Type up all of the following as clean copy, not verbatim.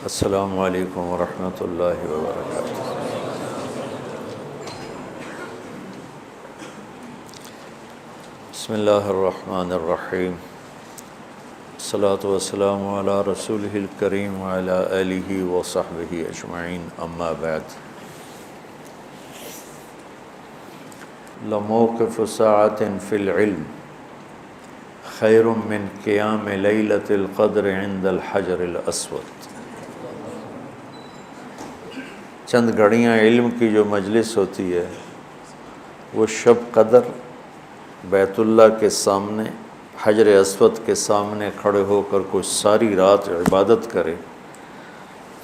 السلام علیکم ورحمۃ اللہ وبرکاتہ۔ بسم اللہ الرحمن الرحیم، الصلاۃ والسلام علی رسولہ الکریم وعلی آلہ وصحبہ اجمعین، اما بعد۔ لموقف ساعۃ فی العلم خیر من قیام لیلۃ القدر عند الحجر الاسود۔ چند گھڑیاں علم کی جو مجلس ہوتی ہے وہ شب قدر بیت اللہ کے سامنے حجر اسود کے سامنے کھڑے ہو کر کوئی ساری رات عبادت کرے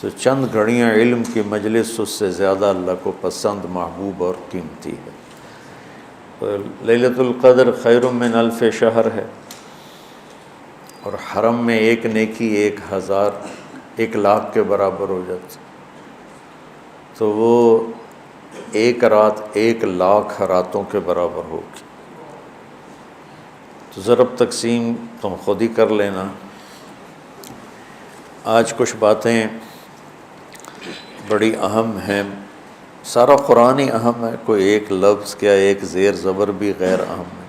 تو چند گھڑیاں علم کی مجلس اس سے زیادہ اللہ کو پسند، محبوب اور قیمتی ہے۔ لیلۃ القدر خیر من الف شہر ہے، اور حرم میں ایک نیکی 1,000 کے برابر ہو جاتی، تو وہ ایک رات 1,00,000 راتوں کے برابر ہوگی۔ تو ضرب تقسیم تم خود ہی کر لینا۔ آج کچھ باتیں بڑی اہم ہیں، سارا قرآن ہی اہم ہے، کوئی ایک لفظ کیا ایک زیر زبر بھی غیر اہم ہے،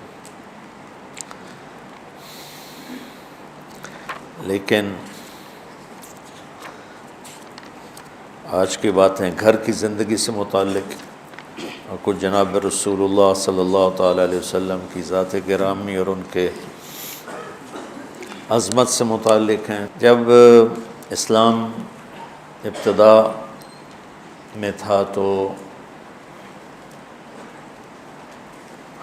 لیکن آج کی باتیں گھر کی زندگی سے متعلق اور کچھ جناب رسول اللہ صلی اللہ تعالیٰ علیہ وسلم کی ذات گرامی اور ان کے عظمت سے متعلق ہیں۔ جب اسلام ابتدا میں تھا تو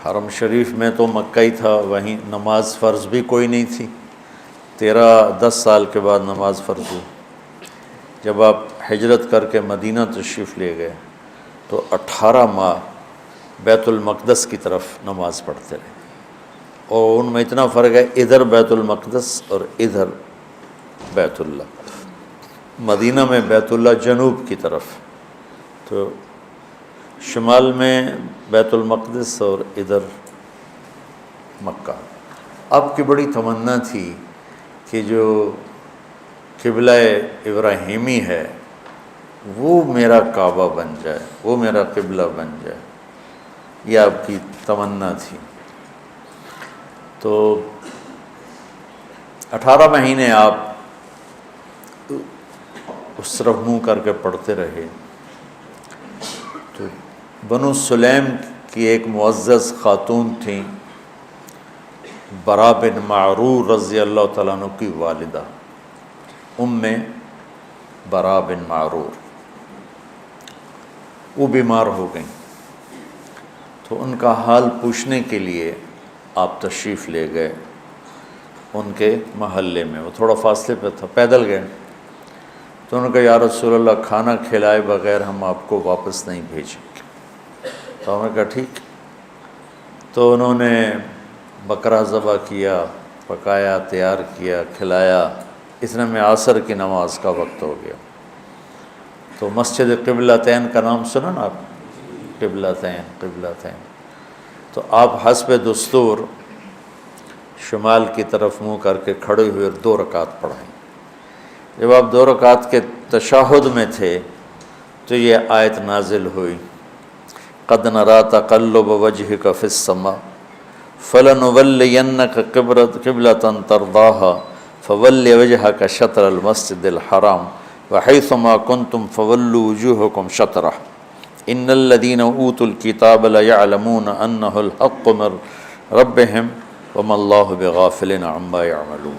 حرم شریف میں تو مکہ ہی تھا، وہیں نماز فرض بھی کوئی نہیں تھی۔ 10 سال کے بعد نماز فرض ہوئی۔ جب آپ ہجرت کر کے مدینہ تشریف لے گئے تو 18 ماہ بیت المقدس کی طرف نماز پڑھتے رہے، اور ان میں اتنا فرق ہے، ادھر بیت المقدس اور ادھر بیت اللہ۔ مدینہ میں بیت اللہ جنوب کی طرف، تو شمال میں بیت المقدس اور ادھر مکہ۔ آپ کی بڑی تمنا تھی کہ جو قبلہ ابراہیمی ہے وہ میرا کعبہ بن جائے، وہ میرا قبلہ بن جائے، یہ آپ کی تمنا تھی۔ تو 18 مہینے آپ اس طرف منہ کر کے پڑھتے رہے۔ تو بنو سلیم کی ایک معزز خاتون تھیں، برا بن معرور رضی اللہ تعالیٰ عنہ کی والدہ، برا بن معرور، وہ بیمار ہو گئیں، تو ان کا حال پوچھنے کے لیے آپ تشریف لے گئے ان کے محلے میں۔ وہ تھوڑا فاصلے پہ تھا، پیدل گئے۔ تو انہوں نے کہا یا رسول اللہ، کھانا کھلائے بغیر ہم آپ کو واپس نہیں بھیجیں گے۔ تو ہم نے کہا ٹھیک۔ تو انہوں نے بکرا ذبح کیا، پکایا، تیار کیا، کھلایا۔ اتنے میں عصر کی نماز کا وقت ہو گیا۔ تو مسجد قبلتین کا نام سنا نا آپ؟ قبلتین۔ تو آپ حسب دستور شمال کی طرف منہ کر کے کھڑے ہوئے اور 2 رکعت پڑھائیں۔ جب آپ 2 رکعت کے تشہد میں تھے تو یہ آیت نازل ہوئی، قد نری تقلب وجهک فی السماء فلنولینک قبلۃ ترضاها فول وجهک شطر المسجد الحرام وحیثما کنتم فولوا وجوہکم شطرہ ان الذین اوتوا الکتاب لیعلمون انہ الحق من ربہم وما اللہ بغافل عما یعملون۔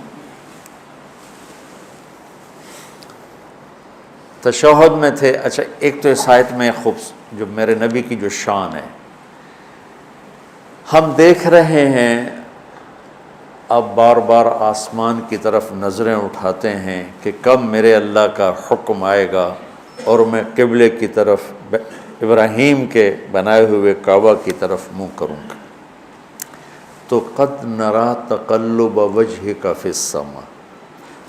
تشہد میں تھے۔ اچھا، ایک تو اس آیت میں جو میرے نبی کی جو شان ہے، ہم دیکھ رہے ہیں، اب بار بار آسمان کی طرف نظریں اٹھاتے ہیں کہ کب میرے اللہ کا حکم آئے گا اور میں قبلے کی طرف، ابراہیم کے بنائے ہوئے کعبہ کی طرف منہ کروں گا۔ تو قد نری تقلب وجهک فی السماء،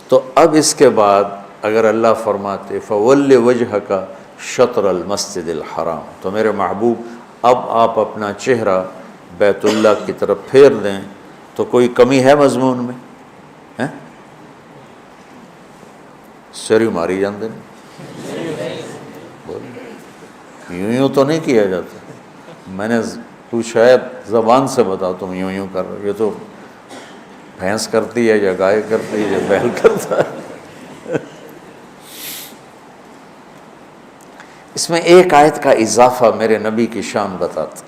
تو اب اس کے بعد اگر اللہ فرماتے فول وجهک شطر المسجد الحرام، تو میرے محبوب اب آپ اپنا چہرہ بیت اللہ کی طرف پھیر دیں، تو کوئی کمی ہے مضمون میں؟ سری ماری جاندے یوں تو نہیں کیا جاتا. میں نے تو شاید زبان سے بتا تم یوں کر رہے. یہ تو بھینس کرتی ہے یا گائے کرتی ہے یا بیل کرتا ہے. اس میں ایک آیت کا اضافہ میرے نبی کی شان بتاتا.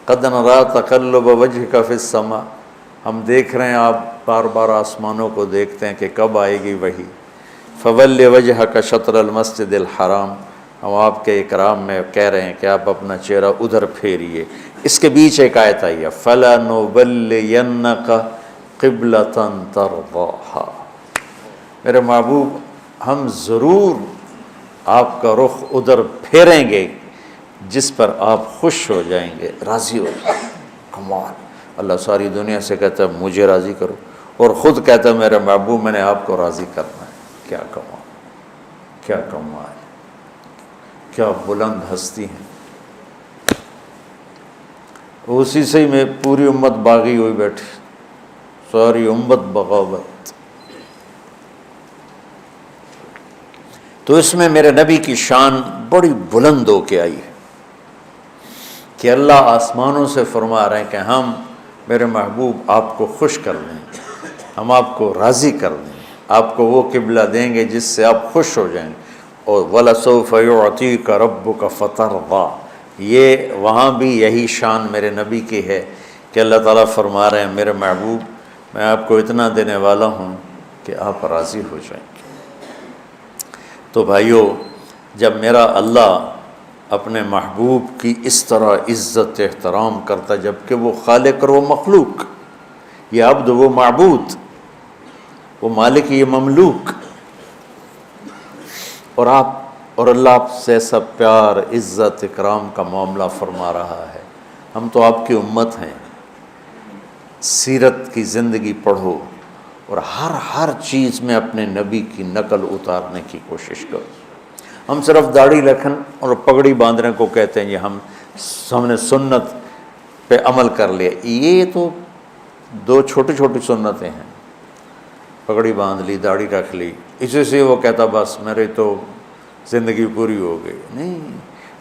قد نری تقلب وجهک فی السماء، ہم دیکھ رہے ہیں آپ بار بار آسمانوں کو دیکھتے ہیں کہ کب آئے گی وحی. فول وجهک شطر المسجد الحرام، ہم آپ کے اکرام میں کہہ رہے ہیں کہ آپ اپنا چہرہ ادھر پھیریے. اس کے بیچ ایک آیت آئی ہے فَلَنُوَلِّيَنَّكَ قِبْلَةً تَرْضَاهَا، میرے محبوب ہم ضرور آپ کا رخ ادھر پھیریں گے جس پر آپ خوش ہو جائیں گے، راضی ہو جائیں گے. کمال. اللہ ساری دنیا سے کہتا ہے مجھے راضی کرو، اور خود کہتا ہے میرے محبوب میں نے آپ کو راضی کرنا ہے. کیا کمال، کیا کمال، کیا بلند ہستی ہیں. اسی سے ہی میں پوری امت باغی ہوئی بیٹھی، ساری امت بغاوت. تو اس میں میرے نبی کی شان بڑی بلند ہو کے آئی ہے کہ اللہ آسمانوں سے فرما رہے ہیں کہ ہم میرے محبوب آپ کو خوش کر دیں، ہم آپ کو راضی کر دیں، آپ کو وہ قبلہ دیں گے جس سے آپ خوش ہو جائیں. اور وَلَسَوْفَ يُعْطِيكَ رَبُّكَ فَتَرْضَىٰ، یہ وہاں بھی یہی شان میرے نبی کی ہے کہ اللہ تعالیٰ فرما رہے ہیں میرے محبوب میں آپ کو اتنا دینے والا ہوں کہ آپ راضی ہو جائیں گے. تو بھائیو، جب میرا اللہ اپنے محبوب کی اس طرح عزت احترام کرتا، جبکہ وہ خالق اور وہ مخلوق، یہ عبد وہ معبود، وہ مالک یہ مملوک، اور اللہ آپ سے ایسا پیار عزت اکرام کا معاملہ فرما رہا ہے. ہم تو آپ کی امت ہیں. سیرت کی زندگی پڑھو اور ہر چیز میں اپنے نبی کی نقل اتارنے کی کوشش کرو. ہم صرف داڑھی رکھن اور پگڑی باندھنے کو کہتے ہیں، یہ ہم نے سنت پہ عمل کر لیا. یہ تو دو چھوٹی چھوٹی سنتیں ہیں. پگڑی باندھ لی، داڑھی رکھ لی، اسی سے وہ کہتا بس میرے تو زندگی پوری ہو گئی. نہیں،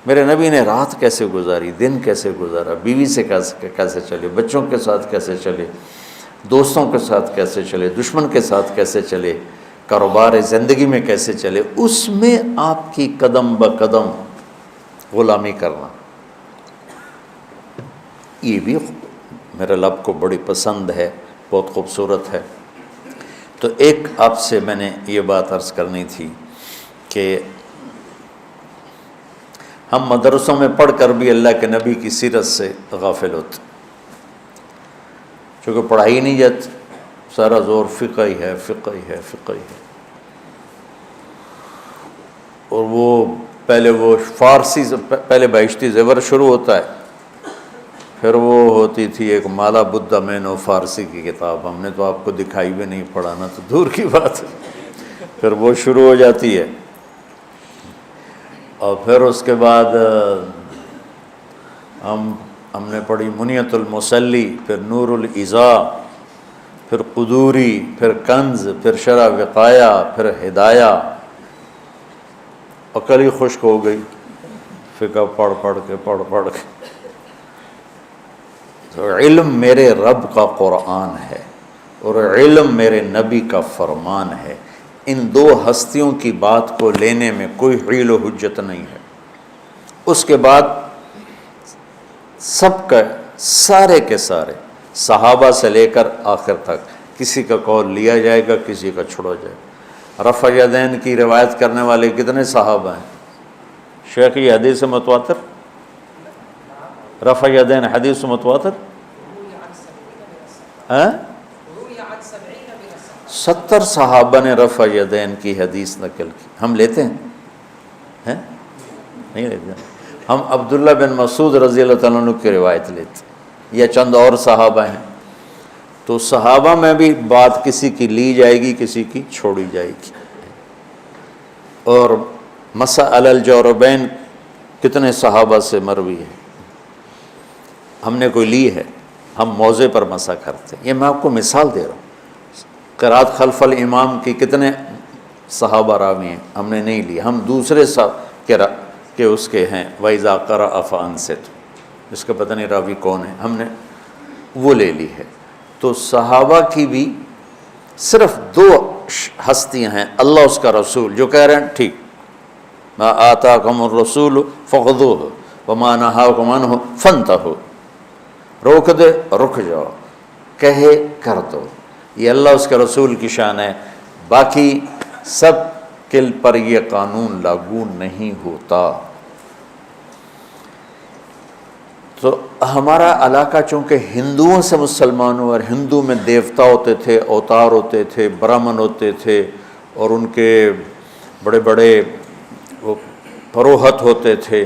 میرے نبی نے رات کیسے گزاری، دن کیسے گزارا، بیوی سے کیسے چلے، بچوں کے ساتھ کیسے چلے، دوستوں کے ساتھ کیسے چلے، دشمن کے ساتھ کیسے چلے، کاروبار زندگی میں کیسے چلے، اس میں آپ کی قدم بقدم غلامی کرنا، یہ بھی میرے رب کو بڑی پسند ہے، بہت خوبصورت ہے. تو ایک آپ سے میں نے یہ بات عرض کرنی تھی کہ ہم مدرسوں میں پڑھ کر بھی اللہ کے نبی کی سیرت سے غافل ہوتے، چونکہ پڑھائی نہیں جاتی، سارا زور فقہ ہی ہے، فقہ ہی ہے، فقہ ہی ہے. اور وہ فارسی سے پہلے بہشتی زیور شروع ہوتا ہے، پھر وہ ہوتی تھی ایک مالا بدھا مینو فارسی کی کتاب، ہم نے تو آپ کو دکھائی بھی نہیں، پڑھانا تو دور کی بات ہے. پھر وہ شروع ہو جاتی ہے، اور پھر اس کے بعد ہم نے پڑھی منیت المسلی، پھر نور الازا، پھر قدوری، پھر کنز، پھر شرح وقایا، پھر ہدایہ. عقل ہی خشک ہو گئی فقہ پڑھ کے. تو علم میرے رب کا قرآن ہے اور علم میرے نبی کا فرمان ہے. ان دو ہستیوں کی بات کو لینے میں کوئی حیل و حجت نہیں ہے. اس کے بعد سب کا سارے کے سارے صحابہ سے لے کر آخر تک کسی کا قول لیا جائے گا، کسی کا چھوڑا جائے گا. رفع یدین کی روایت کرنے والے کتنے صحابہ ہیں؟ شیخ یہ حدیث متواتر، رفع یدین حدیث متواتر 70 صحابہ نے رفع یدین کی حدیث نقل کی. ہم لیتے ہیں؟ نہیں لیتے. ہم عبداللہ بن مسعود رضی اللہ تعالیٰ عنہ کی روایت لیتے، یا چند اور صحابہ ہیں. تو صحابہ میں بھی بات کسی کی لی جائے گی، کسی کی چھوڑی جائے گی. اور مسح علی الجوربین کتنے صحابہ سے مروی ہے، ہم نے کوئی لی ہے، ہم موضع پر مسح کرتے ہیں. یہ میں آپ کو مثال دے رہا ہوں. قرات خلف الامام کی کتنے صحابہ راوی ہیں، ہم نے نہیں لی، ہم دوسرے کہ اس کے ہیں وَإِذَا قَرَأَ فَأَنصِتْ، اس کا پتہ نہیں راوی کون ہے، ہم نے وہ لے لی ہے۔ تو صحابہ کی بھی صرف دو ہستیاں ہیں، اللہ اس کا رسول، جو کہہ رہے ہیں ٹھیک، مَا آتَاكُمُ الرَّسُولُ فَخُذُوهُ وَمَا نَهَاكُمْ عَنْهُ فَانْتَهُوا، روک دے رک جاؤ، کہے کر دو، یہ اللہ اس کے رسول کی شان ہے، باقی سب کے پر یہ قانون لاگو نہیں ہوتا۔ تو ہمارا علاقہ چونکہ ہندوؤں سے مسلمان ہوا، اور ہندو میں دیوتا ہوتے تھے، اوتار ہوتے تھے، برہمن ہوتے تھے، اور ان کے بڑے بڑے وہ پروہت ہوتے تھے،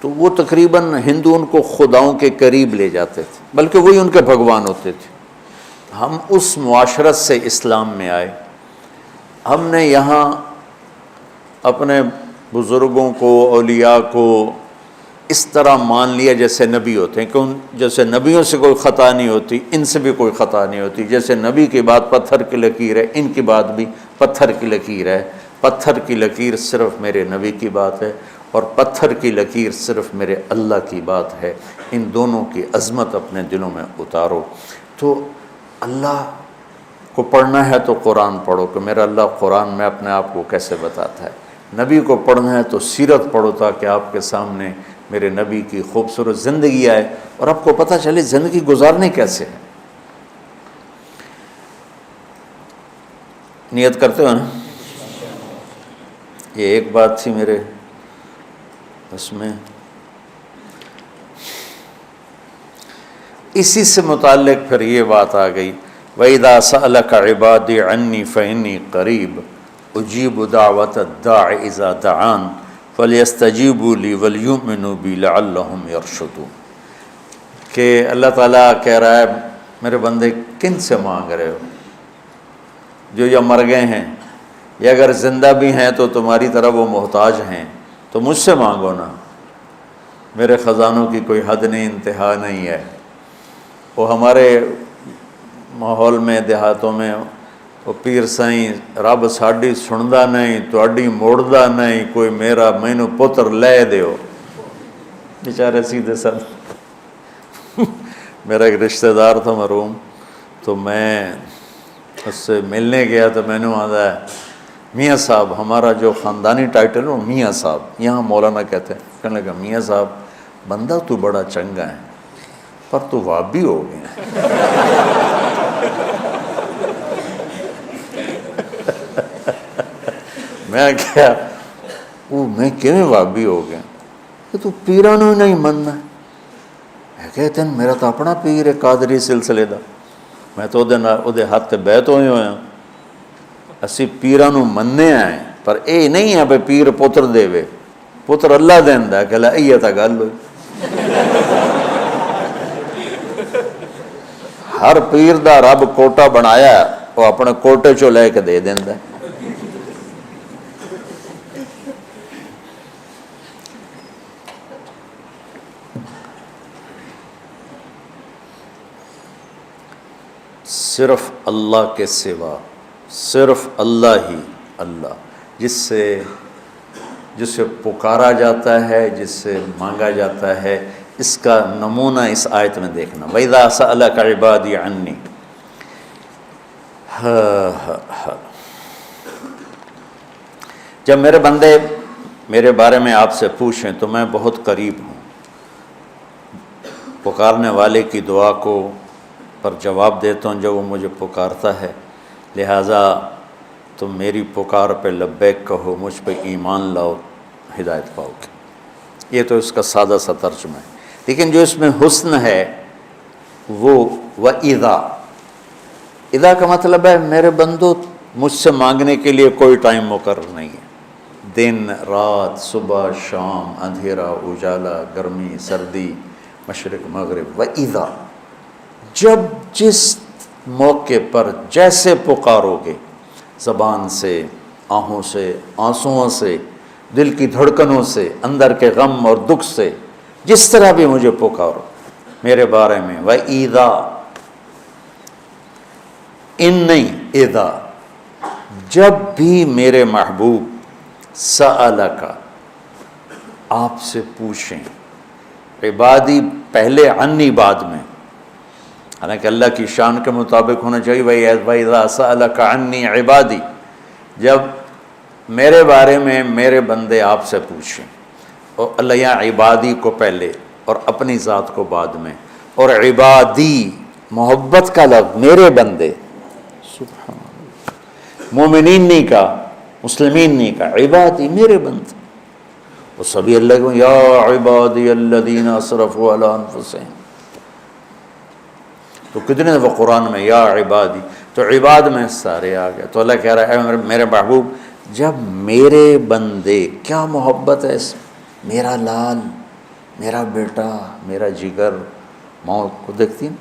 تو وہ تقریباً ہندو ان کو خداؤں کے قریب لے جاتے تھے، بلکہ وہی ان کے بھگوان ہوتے تھے۔ ہم اس معاشرت سے اسلام میں آئے، ہم نے یہاں اپنے بزرگوں کو، اولیاء کو اس طرح مان لیا جیسے نبی ہوتے ہیں، کہ جیسے نبیوں سے کوئی خطا نہیں ہوتی، ان سے بھی کوئی خطا نہیں ہوتی، جیسے نبی کی بات پتھر کی لکیر ہے، ان کی بات بھی پتھر کی لکیر ہے، پتھر کی لکیر صرف میرے نبی کی بات ہے، اور پتھر کی لکیر صرف میرے اللہ کی بات ہے، ان دونوں کی عظمت اپنے دلوں میں اتارو۔ تو اللہ کو پڑھنا ہے تو قرآن پڑھو، کہ میرا اللہ قرآن میں اپنے آپ کو کیسے بتاتا ہے، نبی کو پڑھنا ہے تو سیرت پڑھو، تاکہ آپ کے سامنے میرے نبی کی خوبصورت زندگی آئے اور آپ کو پتہ چلے زندگی گزارنے کیسے ہے۔ نیت کرتے ہو نا؟ یہ ایک بات تھی میرے اس میں، اسی سے متعلق پھر یہ بات آ گئی، وَإِذَا سَأَلَكَ عِبَادِي عَنِّي فَإِنِّي قَرِيبٌ أُجِيبُ دَعْوَةَ الدَّاعِ إِذَا دَعَانِ فَلْيَسْتَجِيبُوا لِي وَلْيُؤْمِنُوا بِي لَعَلَّهُمْ يَرْشُدُونَ، کہ اللہ تعالیٰ کہہ رہا ہے میرے بندے کن سے مانگ رہے ہو، جو یا مر گئے ہیں یا اگر زندہ بھی ہیں تو تمہاری طرح وہ محتاج ہیں، تو مجھ سے مانگو نا، میرے خزانوں کی کوئی حد نہیں، انتہا نہیں ہے۔ وہ ہمارے ماحول میں دیہاتوں میں وہ پیر سائیں رب ساڈی سندا نہیں، تواڈی موڑدا نہیں، کوئی میرا مینوں پتر لے دیو، بیچارے سیدھے سادے۔ میرا ایک رشتہ دار تھا مرحوم، تو میں اس سے ملنے گیا تو میں نے آتا ہے میاں صاحب، ہمارا جو خاندانی ٹائٹل ہے وہ میاں صاحب، یہاں مولانا کہتے ہیں، کہنے لگا میاں صاحب بندہ تو بڑا چنگا ہے پر تو وابی ہو گیا۔ میں کیا وہ میں کیویں وابی ہو گیا، کہ تو پیرانوں نہیں مننا ہے، کہتے ہیں میرا تو اپنا پیر ہے قادری سلسلے دا، میں تو وہ ہاتھ بیعت ہوئے ہوا، اسی پیرانوں مننے آئے، پر اے نہیں ہے بھئی پیر پتر دے وے، پتر اللہ دیندا ہے، کہ لے ایہ تا گل ہوئی۔ ہر پیر دا رب کوٹا بنایا ہے، وہ اپنے کوٹے چو لے کے دے دیندا ہے۔ صرف اللہ کے سوا، صرف اللہ ہی اللہ، جس سے پکارا جاتا ہے، جس سے مانگا جاتا ہے، اس کا نمونہ اس آیت میں دیکھنا، وَإِذَا سَأَلَكَ عِبَادِي عَنِّي، جب میرے بندے میرے بارے میں آپ سے پوچھیں تو میں بہت قریب ہوں، پکارنے والے کی دعا کو پر جواب دیتا ہوں جب وہ مجھے پکارتا ہے، لہٰذا تم میری پکار پہ لبیک کہو، مجھ پہ ایمان لاؤ، ہدایت پاؤ گے۔ یہ تو اس کا سادہ سا ترجمہ ہے، لیکن جو اس میں حسن ہے وہ وَإِذَا، اذا کا مطلب ہے میرے بندو مجھ سے مانگنے کے لیے کوئی ٹائم مقرر نہیں ہے، دن رات، صبح شام، اندھیرا اجالا، گرمی سردی، مشرق مغرب، وَإِذَا، جب جس موقع پر جیسے پکارو گے، زبان سے، آہوں سے، آنسوؤں سے، دل کی دھڑکنوں سے، اندر کے غم اور دکھ سے، جس طرح بھی مجھے پکارو میرے بارے میں، وَإِذَا، ان نہیں، اذا، جب بھی میرے محبوب سألک آپ سے پوچھیں، عبادی پہلے، عنی بعد میں، حالانکہ اللہ کی شان کے مطابق ہونا چاہیے وَإِذَا سَأَلَكَ عَنِّي عِبَادِي، جب میرے بارے میں میرے بندے آپ سے پوچھیں، اور اللہ یہاں عبادی کو پہلے اور اپنی ذات کو بعد میں، اور عبادی محبت کا لفظ، میرے بندے، سبحان اللہ، مومنین نہیں کہا، مسلمین نہیں کہا، عبادی میرے بندے، وہ سبھی اللہ کو یا عبادی الذین اسرفوا علی انفسہم، تو کتنے دفعہ قرآن میں یا عبادی، تو عباد میں سارے آ گئے، تو اللہ کہہ رہا ہے میرے محبوب جب میرے بندے، کیا محبت ہے اس، میرا لال، میرا بیٹا، میرا جگر، ماں کو دیکھتی ہیں،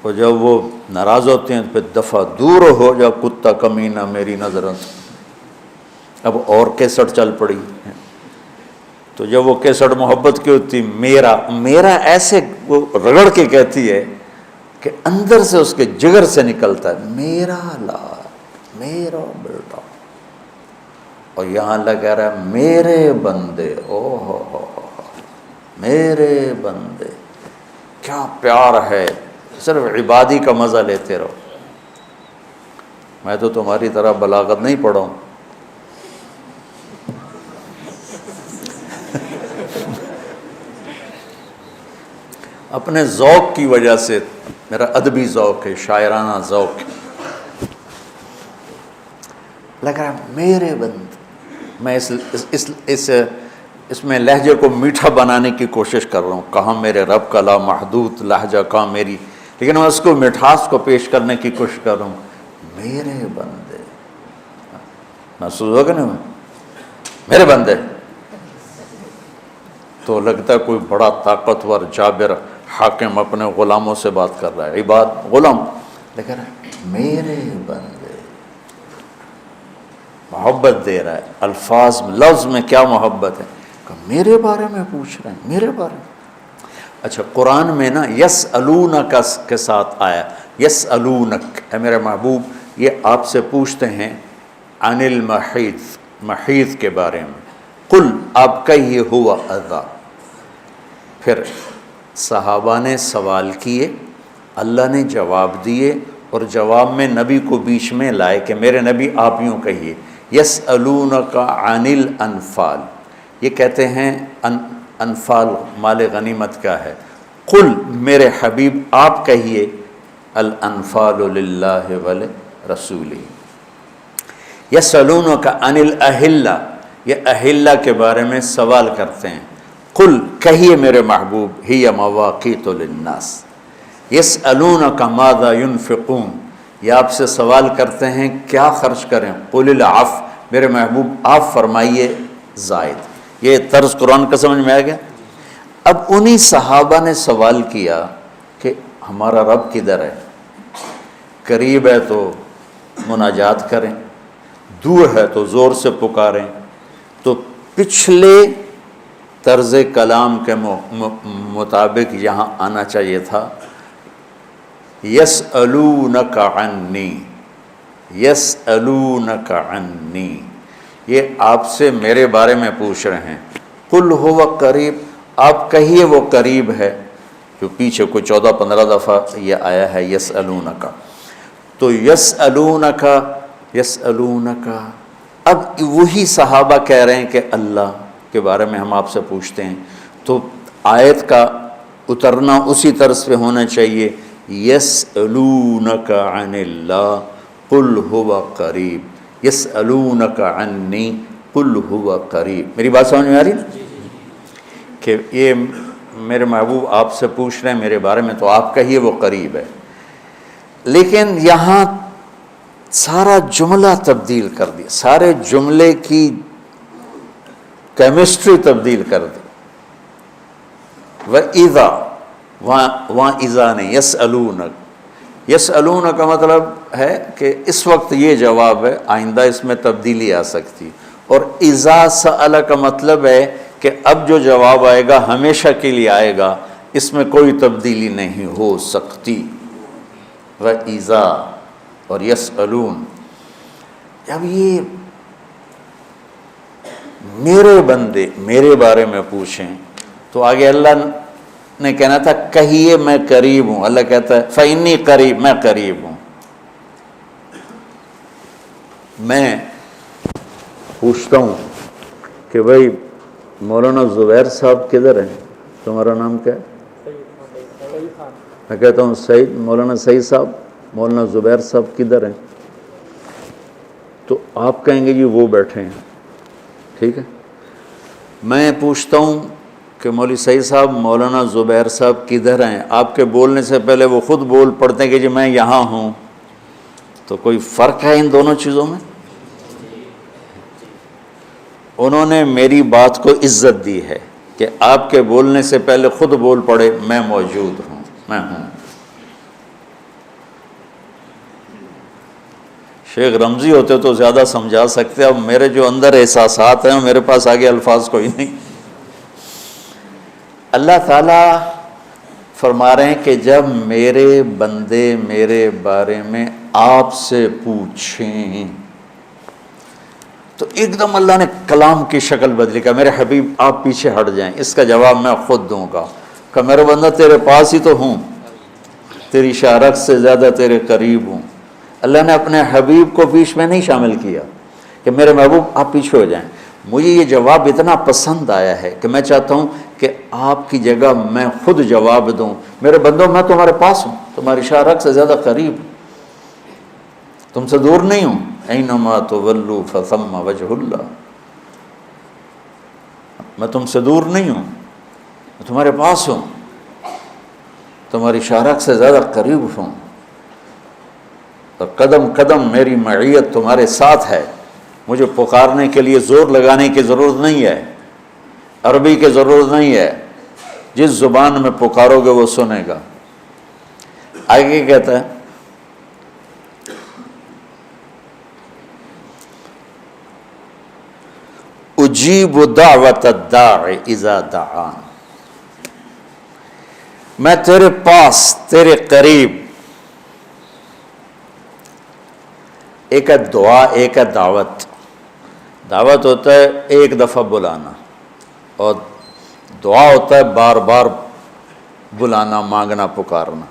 اور جب وہ ناراض ہوتے ہیں تو پھر دفعہ دور ہو جا کتا کمینہ میری نظروں سے، اب اور کیسٹ چل پڑی، تو جب وہ کیسٹ محبت کی ہوتی، میرا میرا ایسے وہ رگڑ کے کہتی ہے کہ اندر سے اس کے جگر سے نکلتا ہے میرا لال، میرا بیٹا، اور یہاں اللہ کہہ رہا ہے میرے بندے، او ہو میرے بندے، کیا پیار ہے، صرف عبادی کا مزہ لیتے رہو، میں تو تمہاری طرح بلاغت نہیں پڑھا ہوں، اپنے ذوق کی وجہ سے، میرا ادبی ذوق ہے، شاعرانہ ذوق ہے، لگ رہا ہے میرے بندے، میں اس میں لہجے کو میٹھا بنانے کی کوشش کر رہا ہوں، کہاں میرے رب کا لامحدود لہجہ، کہاں میری، لیکن میں اس کو مٹھاس کو پیش کرنے کی کوشش کر رہا ہوں، میرے بندے، محسوس ہوگا نا میرے بندے، تو لگتا ہے کوئی بڑا طاقتور جابر حاکم اپنے غلاموں سے بات کر رہا ہے، عباد غلام، لیکن میرے بندے، محبت دے رہا ہے، الفاظ لفظ میں کیا محبت ہے، کہ میرے بارے میں پوچھ رہے ہیں، میرے بارے میں۔ اچھا قرآن میں نا یسألونک کے ساتھ آیا، یسألونک، اے میرے محبوب یہ آپ سے پوچھتے ہیں عن المحیض، محیض کے بارے میں، قل آپ کہیے ہوا اذی، پھر صحابہ نے سوال کیے، اللہ نے جواب دیے، اور جواب میں نبی کو بیچ میں لائے کہ میرے نبی آپ یوں کہیے، یسألونک عن الانفال، یہ کہتے ہیں انفال مال غنیمت کا ہے، قل میرے حبیب آپ کہیے الانفال للہ ولرسولہ، یسألونک عن الاہلہ، یہ اہلہ کے بارے میں سوال کرتے ہیں، قل کہیے میرے محبوب ہی مواقیت للناس، یسألونک ماذا ينفقون، یہ آپ سے سوال کرتے ہیں کیا خرچ کریں، قل العفو، میرے محبوب آپ فرمائیے زائد، یہ طرز قرآن کا سمجھ میں آ گیا۔ اب انہی صحابہ نے سوال کیا کہ ہمارا رب کدھر ہے، قریب ہے تو مناجات کریں، دور ہے تو زور سے پکاریں، تو پچھلے طرز کلام کے مطابق یہاں آنا چاہیے تھا یسألونک عنی، یسألونک عنی، یہ آپ سے میرے بارے میں پوچھ رہے ہیں، قل ہو قریب، آپ کہیے وہ قریب ہے، جو پیچھے کوئی 14-15 دفعہ یہ آیا ہے یسألونک، تو یسألونک، یسألونک، اب وہی صحابہ کہہ رہے ہیں کہ اللہ کے بارے میں ہم آپ سے پوچھتے ہیں، تو آیت کا اترنا اسی طرز پہ ہونا چاہیے، یسألونک عن اللہ قل هو قریب، یسألونک عنی قل هو قریب، میری بات سمجھ میں آ رہی ہے کہ یہ میرے محبوب آپ سے پوچھ رہے ہیں میرے بارے میں، تو آپ کہیے وہ قریب ہے، لیکن یہاں سارا جملہ تبدیل کر دیا، سارے جملے کی کیمسٹری تبدیل کر دی، وَإِذَا، وہاں اذا نہیں، یسألونک، یسألونک کا مطلب ہے کہ اس وقت یہ جواب ہے، آئندہ اس میں تبدیلی آ سکتی، اور اذا سأل کا مطلب ہے کہ اب جو جواب آئے گا ہمیشہ کے لیے آئے گا، اس میں کوئی تبدیلی نہیں ہو سکتی، وَإِذَا، اور یسألون، جب یہ میرے بندے میرے بارے میں پوچھیں تو آگے اللہ نے کہنا تھا کہیے میں قریب ہوں، اللہ کہتا ہے فإنی قریب، میں قریب ہوں۔ میں پوچھتا ہوں کہ بھائی مولانا زبیر صاحب کدھر ہیں؟ تمہارا نام کیا ہے؟ میں کہتا ہوں سعید، مولانا سعید صاحب، مولانا زبیر صاحب کدھر ہیں؟ تو آپ کہیں گے جی وہ بیٹھے ہیں، ٹھیک ہے۔ میں پوچھتا ہوں کہ مولوی سعید صاحب مولانا زبیر صاحب کدھر ہیں، آپ کے بولنے سے پہلے وہ خود بول پڑتے ہیں کہ جی میں یہاں ہوں، تو کوئی فرق ہے ان دونوں چیزوں میں؟ انہوں نے میری بات کو عزت دی ہے کہ آپ کے بولنے سے پہلے خود بول پڑے میں موجود ہوں، میں ہوں۔ شیخ رمزی ہوتے تو زیادہ سمجھا سکتے، اب میرے جو اندر احساسات ہیں میرے پاس آگے الفاظ کوئی نہیں۔ اللہ تعالیٰ فرما رہے ہیں کہ جب میرے بندے میرے بارے میں آپ سے پوچھیں تو ایک دم اللہ نے کلام کی شکل بدلی، کہ میرے حبیب آپ پیچھے ہٹ جائیں، اس کا جواب میں خود دوں گا، کہ میرے بندہ تیرے پاس ہی تو ہوں، تیری شارک سے زیادہ تیرے قریب ہوں۔ اللہ نے اپنے حبیب کو بیچ میں نہیں شامل کیا کہ میرے محبوب آپ پیچھے ہو جائیں۔ مجھے یہ جواب اتنا پسند آیا ہے کہ میں چاہتا ہوں کہ آپ کی جگہ میں خود جواب دوں، میرے بندوں میں تمہارے پاس ہوں، تمہاری شارک سے زیادہ قریب ہوں، تم سے دور نہیں ہوں۔ اینما تولوا فثم وجہ اللہ، میں تم سے دور نہیں ہوں، میں تمہارے پاس ہوں، تمہاری شارک سے زیادہ قریب ہوں، اور قدم قدم میری معیت تمہارے ساتھ ہے۔ مجھے پکارنے کے لیے زور لگانے کی ضرورت نہیں ہے، عربی کی ضرورت نہیں ہے، جس زبان میں پکارو گے وہ سنے گا۔ آگے کہتا ہے اجیب دعوت الداع اذا دعان، میں تیرے پاس تیرے قریب، ایک ہے دعا ایک ہے دعوت۔ دعوت ہوتا ہے ایک دفعہ بلانا، اور دعا ہوتا ہے بار بار بلانا، مانگنا، پکارنا۔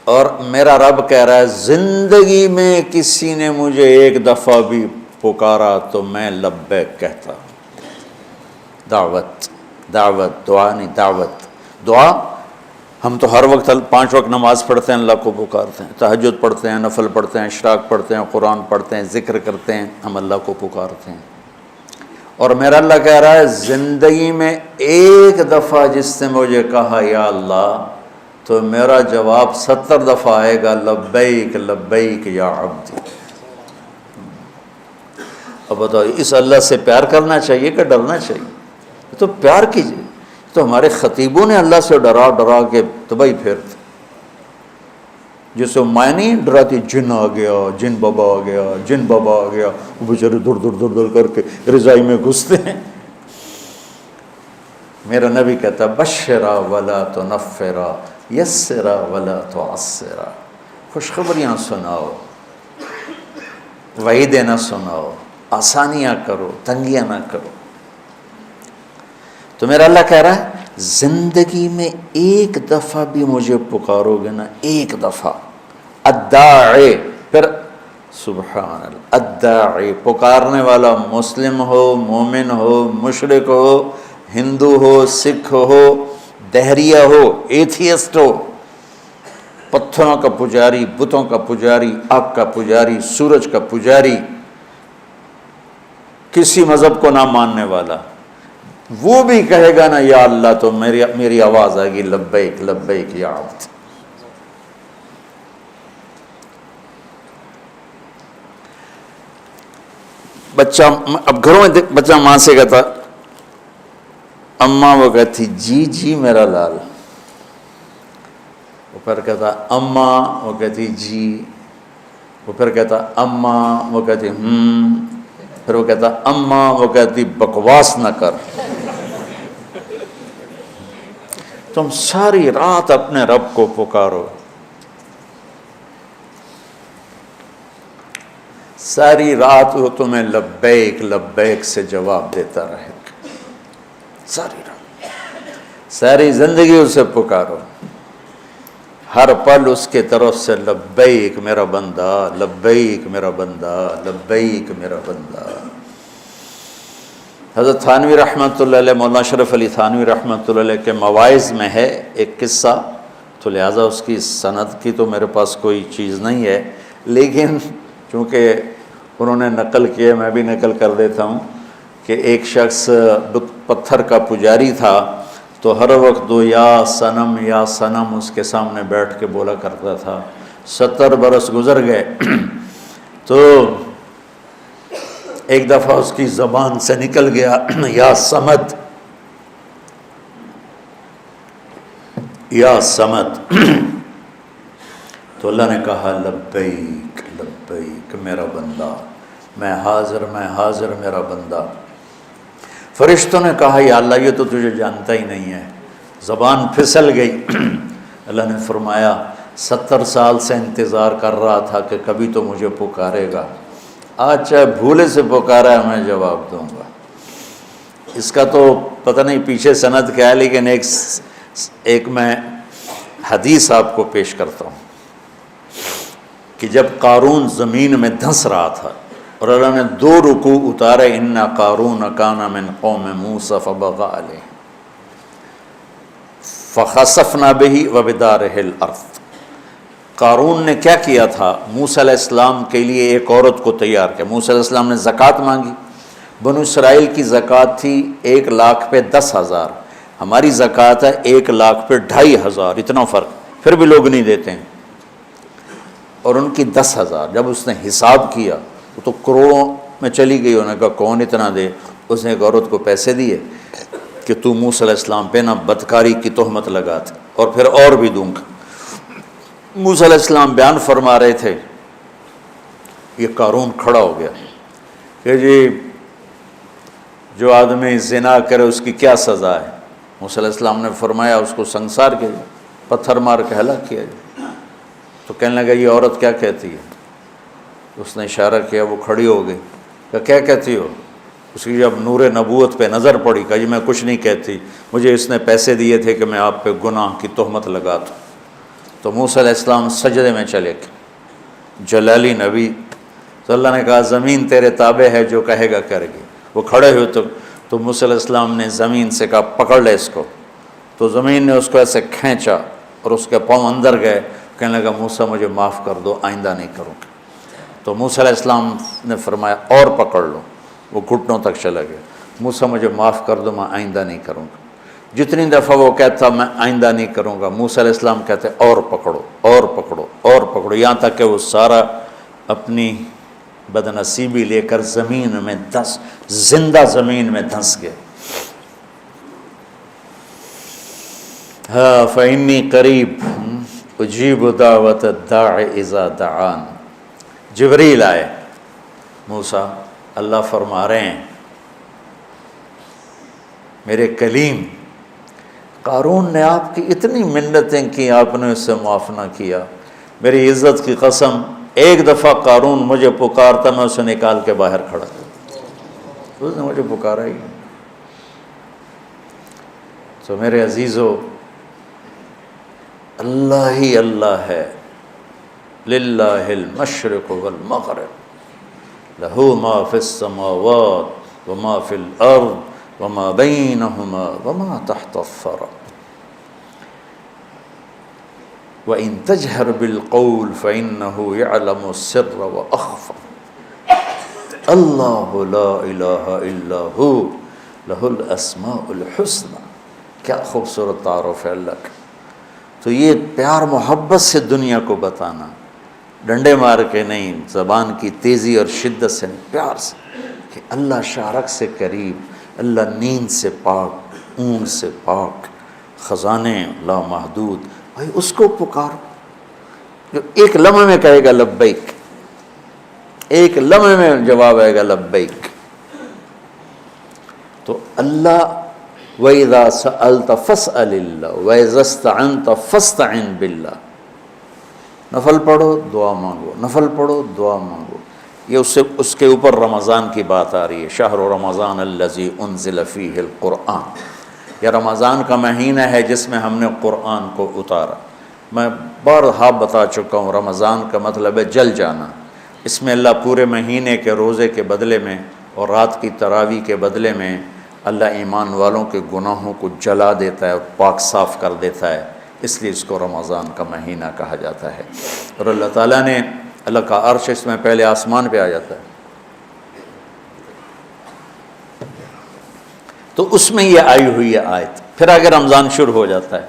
اور میرا رب کہہ رہا ہے زندگی میں کسی نے مجھے ایک دفعہ بھی پکارا تو میں لبیک کہتا۔ دعوت، دعوت، دعا نہیں، دعوت۔ دعا ہم تو ہر وقت 5 وقت نماز پڑھتے ہیں، اللہ کو پکارتے ہیں، تہجد پڑھتے ہیں، نفل پڑھتے ہیں، اشراق پڑھتے ہیں، قرآن پڑھتے ہیں، ذکر کرتے ہیں، ہم اللہ کو پکارتے ہیں۔ اور میرا اللہ کہہ رہا ہے زندگی میں ایک دفعہ جس نے مجھے کہا یا اللہ، تو میرا جواب 70 دفعہ آئے گا لبیک لبیک یا عبدی۔ اب بتاؤ اس اللہ سے پیار کرنا چاہیے کہ ڈرنا چاہیے؟ تو پیار کیجیے۔ تو ہمارے خطیبوں نے اللہ سے ڈرا ڈرا کے تباہی پھیرتے، جسے ماں نہیں ڈراتی جن آ گیا، جن بابا آ گیا، جن بابا آ گیا، وہ بیچارے دور دور دور دور کر کے رضائی میں گھستے ہیں۔ میرا نبی کہتا بشرا ولا تنفرا، یسرا ولا تعسرا، خوشخبریاں سناؤ، وعیدیں نہ سناؤ، آسانیاں کرو، تنگیاں نہ کرو۔ تو میرا اللہ کہہ رہا ہے زندگی میں ایک دفعہ بھی مجھے پکارو گے نا، ایک دفعہ، الداعی، پھر سبحان اللہ، الداعی، پکارنے والا مسلم ہو، مومن ہو، مشرک ہو، ہندو ہو، سکھ ہو، دہریہ ہو، ایتھیسٹ ہو، پتھروں کا پجاری، بتوں کا پجاری، آگ کا پجاری، سورج کا پجاری، کسی مذہب کو نہ ماننے والا، وہ بھی کہے گا نا یا اللہ تو میری آواز آئے گی لبیک لبیک یا عبد۔ بچہ اب گھروں میں بچہ ماں سے کہتا اماں، وہ کہتی جی جی میرا لال، وہ پھر کہتا اماں، وہ کہتی جی، وہ پھر کہتا اماں، وہ کہتی پھر وہ کہتا اماں، وہ کہتی بکواس نہ کر۔ تم ساری رات اپنے رب کو پکارو، ساری رات وہ تمہیں لبیک لبیک سے جواب دیتا رہے گا، ساری رات، ساری زندگی اسے پکارو، ہر پل اس کے طرف سے لبیک میرا بندہ، لبیک میرا بندہ، لبیک میرا بندہ۔ حضرت تھانوی رحمۃ اللہ علیہ، مولانا اشرف علی تھانوی رحمۃ اللہ علیہ کے مواعظ میں ہے ایک قصہ، تو لہٰذا اس کی سند کی تو میرے پاس کوئی چیز نہیں ہے، لیکن چونکہ انہوں نے نقل کیے میں بھی نقل کر دیتا ہوں کہ ایک شخص پتھر کا پجاری تھا، تو ہر وقت وہ یا صنم اس کے سامنے بیٹھ کے بولا کرتا تھا۔ 70 برس گزر گئے تو ایک دفعہ اس کی زبان سے نکل گیا یا صمد، یا صمد، تو اللہ نے کہا لبیک لبیک میرا بندہ، میں حاضر میرا بندہ۔ فرشتوں نے کہا یا اللہ یہ تو تجھے جانتا ہی نہیں ہے، زبان پھسل گئی۔ اللہ نے فرمایا 70 سال سے انتظار کر رہا تھا کہ کبھی تو مجھے پکارے گا، آج چاہے بھولے سے پکارا ہے میں جواب دوں گا۔ اس کا تو پتہ نہیں پیچھے سند کیا ہے، لیکن ایک میں حدیث آپ کو پیش کرتا ہوں کہ جب قارون زمین میں دھنس رہا تھا اور اللہ نے 2 رکوع اتارے، ان قارون کان من قوم موسیٰ فبغى علیہم فخسفنا به وبدارہ الارض۔ قارون نے کیا کیا تھا؟ موسیٰ علیہ السلام کے لیے ایک عورت کو تیار کیا۔ موسیٰ علیہ السلام نے زکوٰۃ مانگی، بنو اسرائیل کی زکوٰۃ تھی 1 لاکھ پہ 10,000، ہماری زکوٰۃ ہے 1 لاکھ پہ 2,500، اتنا فرق، پھر بھی لوگ نہیں دیتے ہیں، اور ان کی 10,000۔ جب اس نے حساب کیا وہ تو کروڑوں میں چلی گئی، انہوں نے کہا کون اتنا دے؟ اس نے ایک عورت کو پیسے دیے کہ تو موسیٰ علیہ السلام پہ نا بدکاری کی تہمت لگاتے، اور پھر اور بھی دوں گا۔ موسیٰ علیہ السلام بیان فرما رہے تھے، یہ قارون کھڑا ہو گیا کہ جی جو آدمی زنا کرے اس کی کیا سزا ہے؟ موسیٰ علیہ السلام نے فرمایا اس کو سنسار کیا جائے، پتھر مار کے ہلاک کیا جائے۔ تو کہنے لگا یہ عورت کیا کہتی ہے؟ اس نے اشارہ کیا، وہ کھڑی ہو گئی، کہ کیا کہتی ہو؟ اس کی جب نور نبوت پہ نظر پڑی کہا جی میں کچھ نہیں کہتی، مجھے اس نے پیسے دیے تھے کہ میں آپ پہ گناہ کی تہمت لگا دوں۔ تو موسیٰ علیہ السلام سجدے میں چلے گئے، جلالی نبی، تو اللہ نے کہا زمین تیرے تابع ہے، جو کہے گا کرے گی۔ وہ کھڑے ہوئے تو موسیٰ علیہ السلام نے زمین سے کہا پکڑ لے اس کو، تو زمین نے اس کو ایسے کھینچا اور اس کے پاؤں اندر گئے، کہنے لگا موسیٰ مجھے معاف کر دو، آئندہ نہیں کروں گا۔ تو موسیٰ علیہ السلام نے فرمایا اور پکڑ لو، وہ گھٹنوں تک چلا گیا، موسیٰ مجھے معاف کر دو، میں آئندہ نہیں کروں گا۔ جتنی دفعہ وہ کہتا میں آئندہ نہیں کروں گا، موسیٰ علیہ السلام کہتے اور پکڑو اور پکڑو اور پکڑو، یہاں تک کہ وہ سارا اپنی بدنصیبی لے کر زمین میں زندہ زمین میں دھنس گئے۔ ہاں فإنی قریب اجیب دعوت الداع اذا دعان۔ جبریل آئے، موسیٰ اللہ فرما رہے ہیں میرے کلیم، قارون نے آپ کی اتنی منتیں کی، آپ نے اس سے معاف نہ کیا، میری عزت کی قسم ایک دفعہ قارون مجھے پکارتا میں اسے نکال کے باہر کھڑا، اس نے مجھے پکارا ہی۔ تو میرے عزیزو، اللہ ہی اللہ ہے، للہ المشرق والمغرب، لہ ما فی السماوات وما فی الارض وما بینہما وما تحت الثری وَإِن تَجْهَرْ بِالْقَوْلِ فَإِنَّهُ يَعْلَمُ السِّرَّ وَأَخْفَى اللہ لا الہ الا ہو لہ الاسماء الحسنى۔ کیا خوبصورت تعارف ہے اللہ کا۔ تو یہ پیار محبت سے دنیا کو بتانا، ڈنڈے مار کے نہیں، زبان کی تیزی اور شدت سے نہیں، پیار سے، کہ اللہ شارک سے قریب، اللہ نیند سے پاک، اونگ سے پاک، خزانے لامحدود، بھائی اس کو پکارو جو ایک لمحے میں کہے گا لبیک، ایک لمحے میں جواب آئے گا لبیک۔ تو اللہ وَإِذَا سَأَلْتَ فَاسْأَلِ اللَّهِ وَإِذَا اسْتَعَنْتَ فَاسْتَعِنْ بِاللَّهِ۔ نفل پڑھو دعا مانگو، نفل پڑھو دعا مانگو، یہ اس کے اوپر رمضان کی بات آ رہی ہے، شہر رمضان الذی انزل فیہ القرآن، یہ رمضان کا مہینہ ہے جس میں ہم نے قرآن کو اتارا۔ میں بارہا بتا چکا ہوں، رمضان کا مطلب ہے جل جانا۔ اس میں اللہ پورے مہینے کے روزے کے بدلے میں اور رات کی تراویح کے بدلے میں اللہ ایمان والوں کے گناہوں کو جلا دیتا ہے اور پاک صاف کر دیتا ہے، اس لیے اس کو رمضان کا مہینہ کہا جاتا ہے۔ اور اللہ تعالیٰ نے، اللہ کا عرش اس میں پہلے آسمان پہ آ جاتا ہے، تو اس میں یہ آئی ہوئی ہے آیت، پھر آگے رمضان شروع ہو جاتا ہے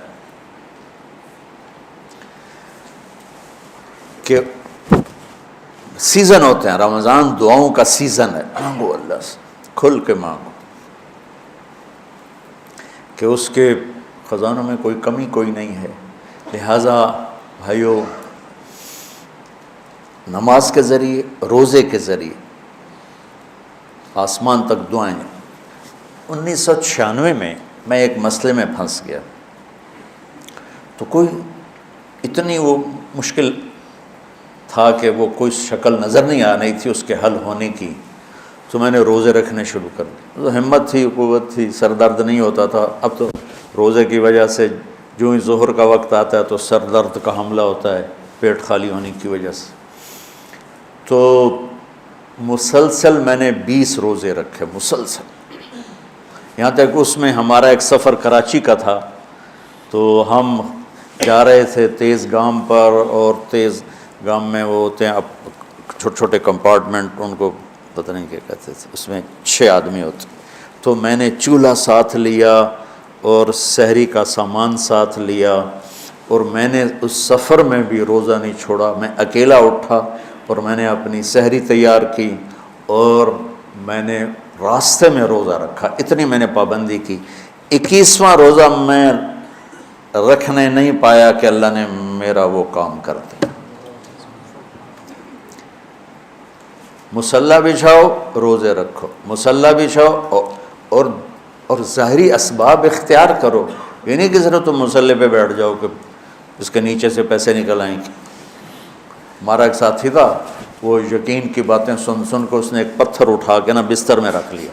کہ سیزن ہوتے ہیں، رمضان دعاؤں کا سیزن ہے، مانگو اللہ سے، کھل کے مانگو کہ اس کے خزانوں میں کوئی کمی کوئی نہیں ہے۔ لہٰذا بھائیو، نماز کے ذریعے، روزے کے ذریعے آسمان تک دعائیں۔ 1996 میں ایک مسئلے میں پھنس گیا، تو کوئی اتنی وہ مشکل تھا کہ وہ کوئی شکل نظر نہیں آ رہی تھی اس کے حل ہونے کی، تو میں نے روزے رکھنے شروع کر دیے۔ تو ہمت تھی، قوت تھی، سر درد نہیں ہوتا تھا۔ اب تو روزے کی وجہ سے جو ہی ظہر کا وقت آتا ہے تو سر درد کا حملہ ہوتا ہے، پیٹ خالی ہونے کی وجہ سے۔ تو مسلسل میں نے 20 روزے رکھے، مسلسل، یہاں تک اس میں ہمارا ایک سفر کراچی کا تھا، تو ہم جا رہے تھے تیز گام پر، اور تیز گام میں وہ ہوتے ہیں اب چھوٹے چھوٹے کمپارٹمنٹ، ان کو پتہ نہیں کیا کہتے تھے، اس میں 6 آدمی ہوتے، تو میں نے چولہا ساتھ لیا اور سحری کا سامان ساتھ لیا، اور میں نے اس سفر میں بھی روزہ نہیں چھوڑا۔ میں اکیلا اٹھا اور میں نے اپنی سحری تیار کی اور میں نے راستے میں روزہ رکھا، اتنی میں نے پابندی کی۔ 21واں روزہ میں رکھنے نہیں پایا کہ اللہ نے میرا وہ کام کر دیا۔ مصلی بچھاؤ، روزے رکھو، مصلی بچھاؤ اور ظاہری اسباب اختیار کرو، یہ نہیں کہ صرف تم مصلی پہ بیٹھ جاؤ کہ اس کے نیچے سے پیسے نکل آئیں گے۔ ہمارا ایک ساتھی تھا، وہ یقین کی باتیں سن سن کو اس نے ایک پتھر اٹھا کے نا بستر میں رکھ لیا،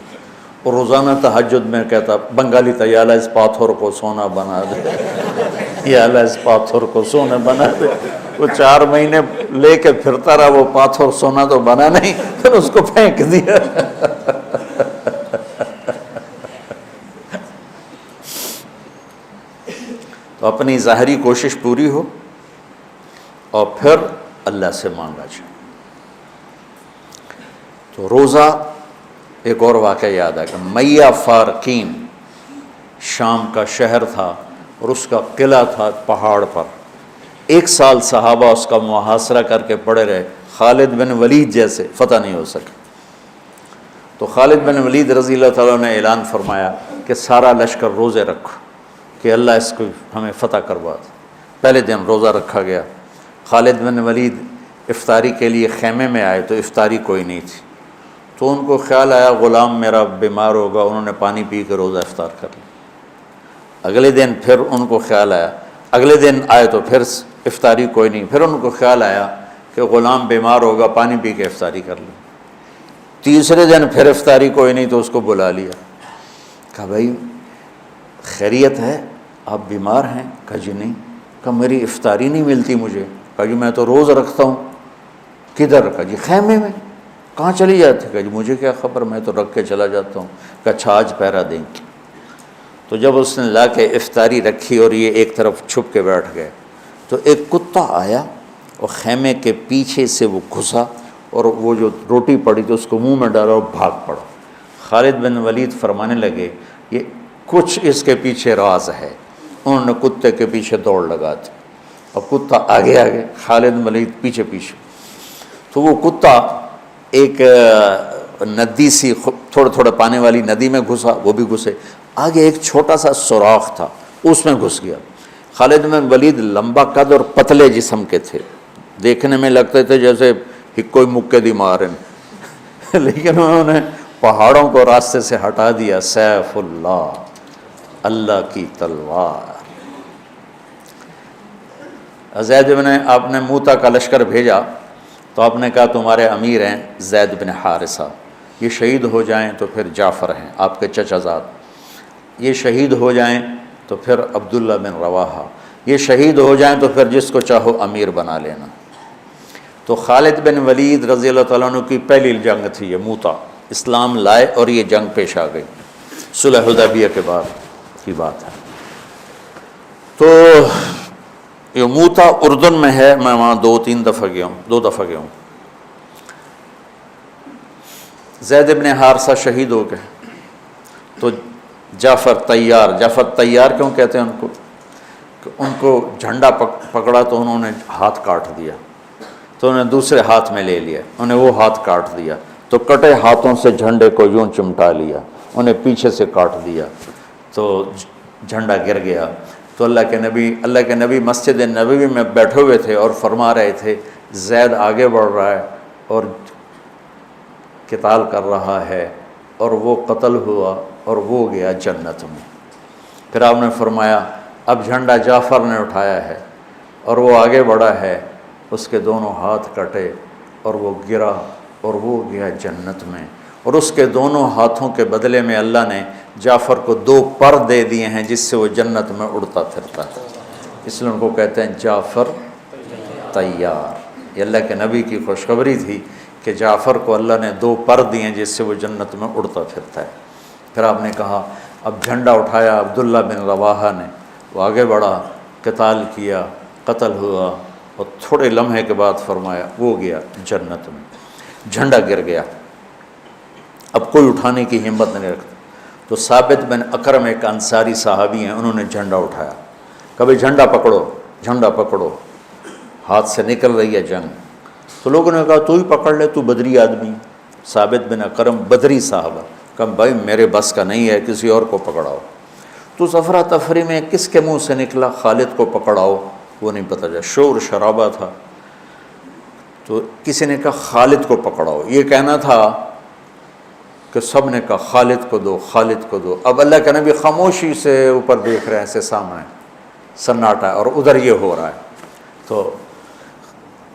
اور روزانہ تہجد میں کہتا، بنگالی تھا، یا اللہ اس پاتھر کو سونا بنا دے، یا اللہ اس پاتھر کو سونا بنا دے۔ وہ 4 مہینے لے کے پھرتا رہا، وہ پاتھر سونا تو بنا نہیں، پھر اس کو پھینک دیا۔ تو اپنی ظاہری کوشش پوری ہو اور پھر اللہ سے مانگا جائے۔ تو روزہ، ایک اور واقعہ یاد آ گیا، میہ فارقین شام کا شہر تھا اور اس کا قلعہ تھا پہاڑ پر۔ 1 سال صحابہ اس کا محاصرہ کر کے پڑے رہے، خالد بن ولید جیسے فتح نہیں ہو سکے۔ تو خالد بن ولید رضی اللہ تعالیٰ نے اعلان فرمایا کہ سارا لشکر روزے رکھو کہ اللہ اس کو ہمیں فتح کروا دے۔ پہلے دن روزہ رکھا گیا۔ خالد بن ولید افطاری کے لیے خیمے میں آئے تو افطاری کوئی نہیں تھی، تو ان کو خیال آیا غلام میرا بیمار ہوگا، انہوں نے پانی پی کے روزہ افطار کر لیا۔ اگلے دن پھر ان کو خیال آیا، اگلے دن آئے تو پھر افطاری کوئی نہیں، پھر ان کو خیال آیا کہ غلام بیمار ہوگا، پانی پی کے افطاری کر لیں۔ تیسرے دن پھر افطاری کوئی نہیں تو اس کو بلا لیا، کہا بھائی خیریت ہے، آپ بیمار ہیں؟ کہا جی نہیں۔ کہا میری افطاری نہیں ملتی مجھے۔ کہا جی میں تو روز رکھتا ہوں۔ کدھر؟ کہا جی خیمے میں۔ کہاں چلی جاتی؟ کہا جی مجھے کیا خبر، میں تو رکھ کے چلا جاتا ہوں۔ کہا اچھا آج پہرا دیں گے۔ تو جب اس نے لا کے افطاری رکھی اور یہ ایک طرف چھپ کے بیٹھ گئے، تو ایک کتا آیا اور خیمے کے پیچھے سے وہ گھسا اور وہ جو روٹی پڑی تھی اس کو منہ میں ڈالا اور بھاگ پڑا۔ خالد بن ولید فرمانے لگے یہ کچھ اس کے پیچھے راز ہے۔ انہوں نے کتے کے پیچھے دوڑ لگا دی، اب کتا آگے آگے، خالد بن ولید پیچھے پیچھے۔ تو وہ کتا ایک ندی سی تھوڑے تھوڑے پانی والی ندی میں گھسا، وہ بھی گھسے، آگے ایک چھوٹا سا سوراخ تھا اس میں گھس گیا۔ خالد بن ولید لمبا قد اور پتلے جسم کے تھے، دیکھنے میں لگتے تھے جیسے کوئی مکے دی مارن، لیکن انہوں نے پہاڑوں کو راستے سے ہٹا دیا۔ سیف اللہ، اللہ کی تلوار۔ زید بن آپ نے موتا کا لشکر بھیجا تو آپ نے کہا تمہارے امیر ہیں زید بن حارثہ، یہ شہید ہو جائیں تو پھر جعفر ہیں آپ کے چچا زاد، یہ شہید ہو جائیں تو پھر عبداللہ بن رواحہ، یہ شہید ہو جائیں تو پھر جس کو چاہو امیر بنا لینا۔ تو خالد بن ولید رضی اللہ تعالیٰ عنہ کی پہلی جنگ تھی یہ موتا، اسلام لائے اور یہ جنگ پیش آ گئی، صلح حدیبیہ کے بعد کی بات ہے۔ تو یہ موتا اردن میں ہے، میں وہاں دو دفعہ گیا ہوں۔ زید بن حارثہ شہید ہو گئے تو جعفر تیار کیوں کہتے ہیں ان کو؟ کہ ان کو جھنڈا پکڑا تو انہوں نے ہاتھ کاٹ دیا، تو انہیں دوسرے ہاتھ میں لے لیا، انہیں وہ ہاتھ کاٹ دیا، تو کٹے ہاتھوں سے جھنڈے کو یوں چمٹا لیا، انہیں پیچھے سے کاٹ دیا تو جھنڈا گر گیا۔ تو اللہ کے نبی مسجد نبوی میں بیٹھے ہوئے تھے اور فرما رہے تھے زید آگے بڑھ رہا ہے اور قتال کر رہا ہے، اور وہ قتل ہوا اور وہ گیا جنت میں۔ پھر آپ نے فرمایا اب جھنڈا جعفر نے اٹھایا ہے اور وہ آگے بڑھا ہے، اس کے دونوں ہاتھ کٹے اور وہ گرا اور وہ گیا جنت میں، اور اس کے دونوں ہاتھوں کے بدلے میں اللہ نے جعفر کو 2 پر دے دیے ہیں جس سے وہ جنت میں اڑتا پھرتا ہے، اس لیے ان کو کہتے ہیں جعفر تیار۔ یہ اللہ کے نبی کی خوشخبری تھی کہ جعفر کو اللہ نے 2 پر دیے ہیں جس سے وہ جنت میں اڑتا پھرتا ہے۔ پھر آپ نے کہا اب جھنڈا اٹھایا عبداللہ بن رواحہ نے، وہ آگے بڑھا، قتال کیا، قتل ہوا، اور تھوڑے لمحے کے بعد فرمایا وہ گیا جنت میں، جھنڈا گر گیا، اب کوئی اٹھانے کی ہمت نہیں رکھتا۔ تو ثابت بن اکرم ایک انصاری صحابی ہیں، انہوں نے جھنڈا اٹھایا، کبھی جھنڈا پکڑو، ہاتھ سے نکل رہی ہے جنگ، تو لوگوں نے کہا تو ہی پکڑ لے، تو بدری آدمی۔ ثابت بن اکرم بدری صحابہ، کہا بھائی میرے بس کا نہیں ہے، کسی اور کو پکڑاؤ۔ تو افرا تفری میں کس کے منہ سے نکلا خالد کو پکڑاؤ، وہ نہیں پتہ چلا، شور شرابہ تھا، تو کسی نے کہا خالد کو پکڑاؤ، یہ کہنا تھا کہ سب نے کہا خالد کو دو۔ اب اللہ کے نبی خاموشی سے اوپر دیکھ رہے ہیں، ایسے سامنے سناٹا ہے اور ادھر یہ ہو رہا ہے، تو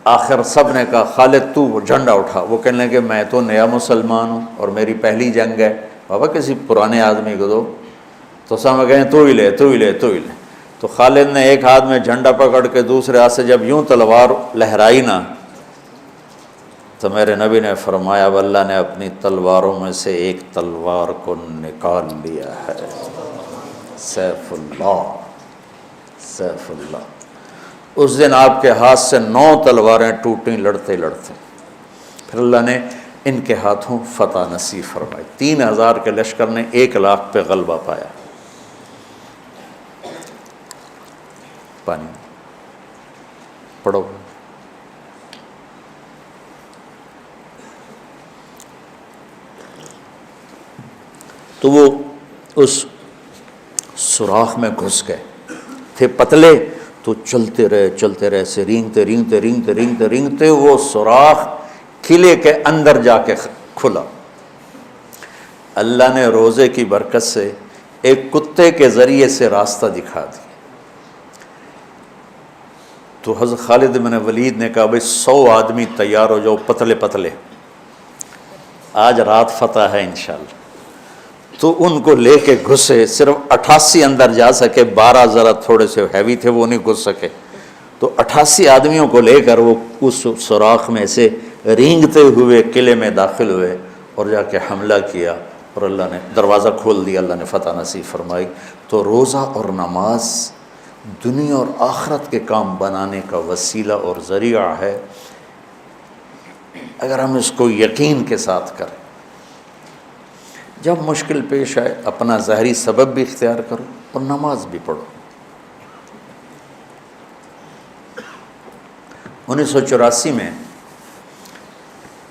آخر سب نے کہا خالد تو جھنڈا اٹھا۔ وہ کہنے لگے میں تو نیا مسلمان ہوں اور میری پہلی جنگ ہے، بابا کسی پرانے آدمی کو دو۔ تو سب کہیں تو ہی لے۔ تو خالد نے ایک ہاتھ میں جھنڈا پکڑ کے دوسرے ہاتھ سے جب یوں تلوار لہرائی نا، تو میرے نبی نے فرمایا اب اللہ نے اپنی تلواروں میں سے ایک تلوار کو نکال لیا ہے، سیف اللہ۔ اس دن آپ کے ہاتھ سے 9 تلواریں ٹوٹیں لڑتے، پھر اللہ نے ان کے ہاتھوں فتح نصیب فرمائی۔ 3000 کے لشکر نے 1 لاکھ پہ غلبہ پایا۔ پانی پڑھو۔ تو وہ اس سوراخ میں گھس گئے تھے، پتلے، تو چلتے رہے سے رینگتے وہ سوراخ قلعے کے اندر جا کے کھلا۔ اللہ نے روزے کی برکت سے ایک کتے کے ذریعے سے راستہ دکھا دیا۔ تو حضرت خالد بن ولید نے کہا بھائی 100 آدمی تیار ہو جاؤ، پتلے، آج رات فتح ہے انشاءاللہ۔ تو ان کو لے کے گھسے، صرف 88 اندر جا سکے، 12 ذرا تھوڑے سے ہیوی تھے وہ نہیں گھس سکے، تو 88 آدمیوں کو لے کر وہ اس سوراخ میں سے رینگتے ہوئے قلعے میں داخل ہوئے اور جا کے حملہ کیا، اور اللہ نے دروازہ کھول دیا، اللہ نے فتح نصیب فرمائی۔ تو روزہ اور نماز دنیا اور آخرت کے کام بنانے کا وسیلہ اور ذریعہ ہے، اگر ہم اس کو یقین کے ساتھ کریں۔ جب مشکل پیش آئے اپنا ظاہری سبب بھی اختیار کرو اور نماز بھی پڑھو۔ 1984 میں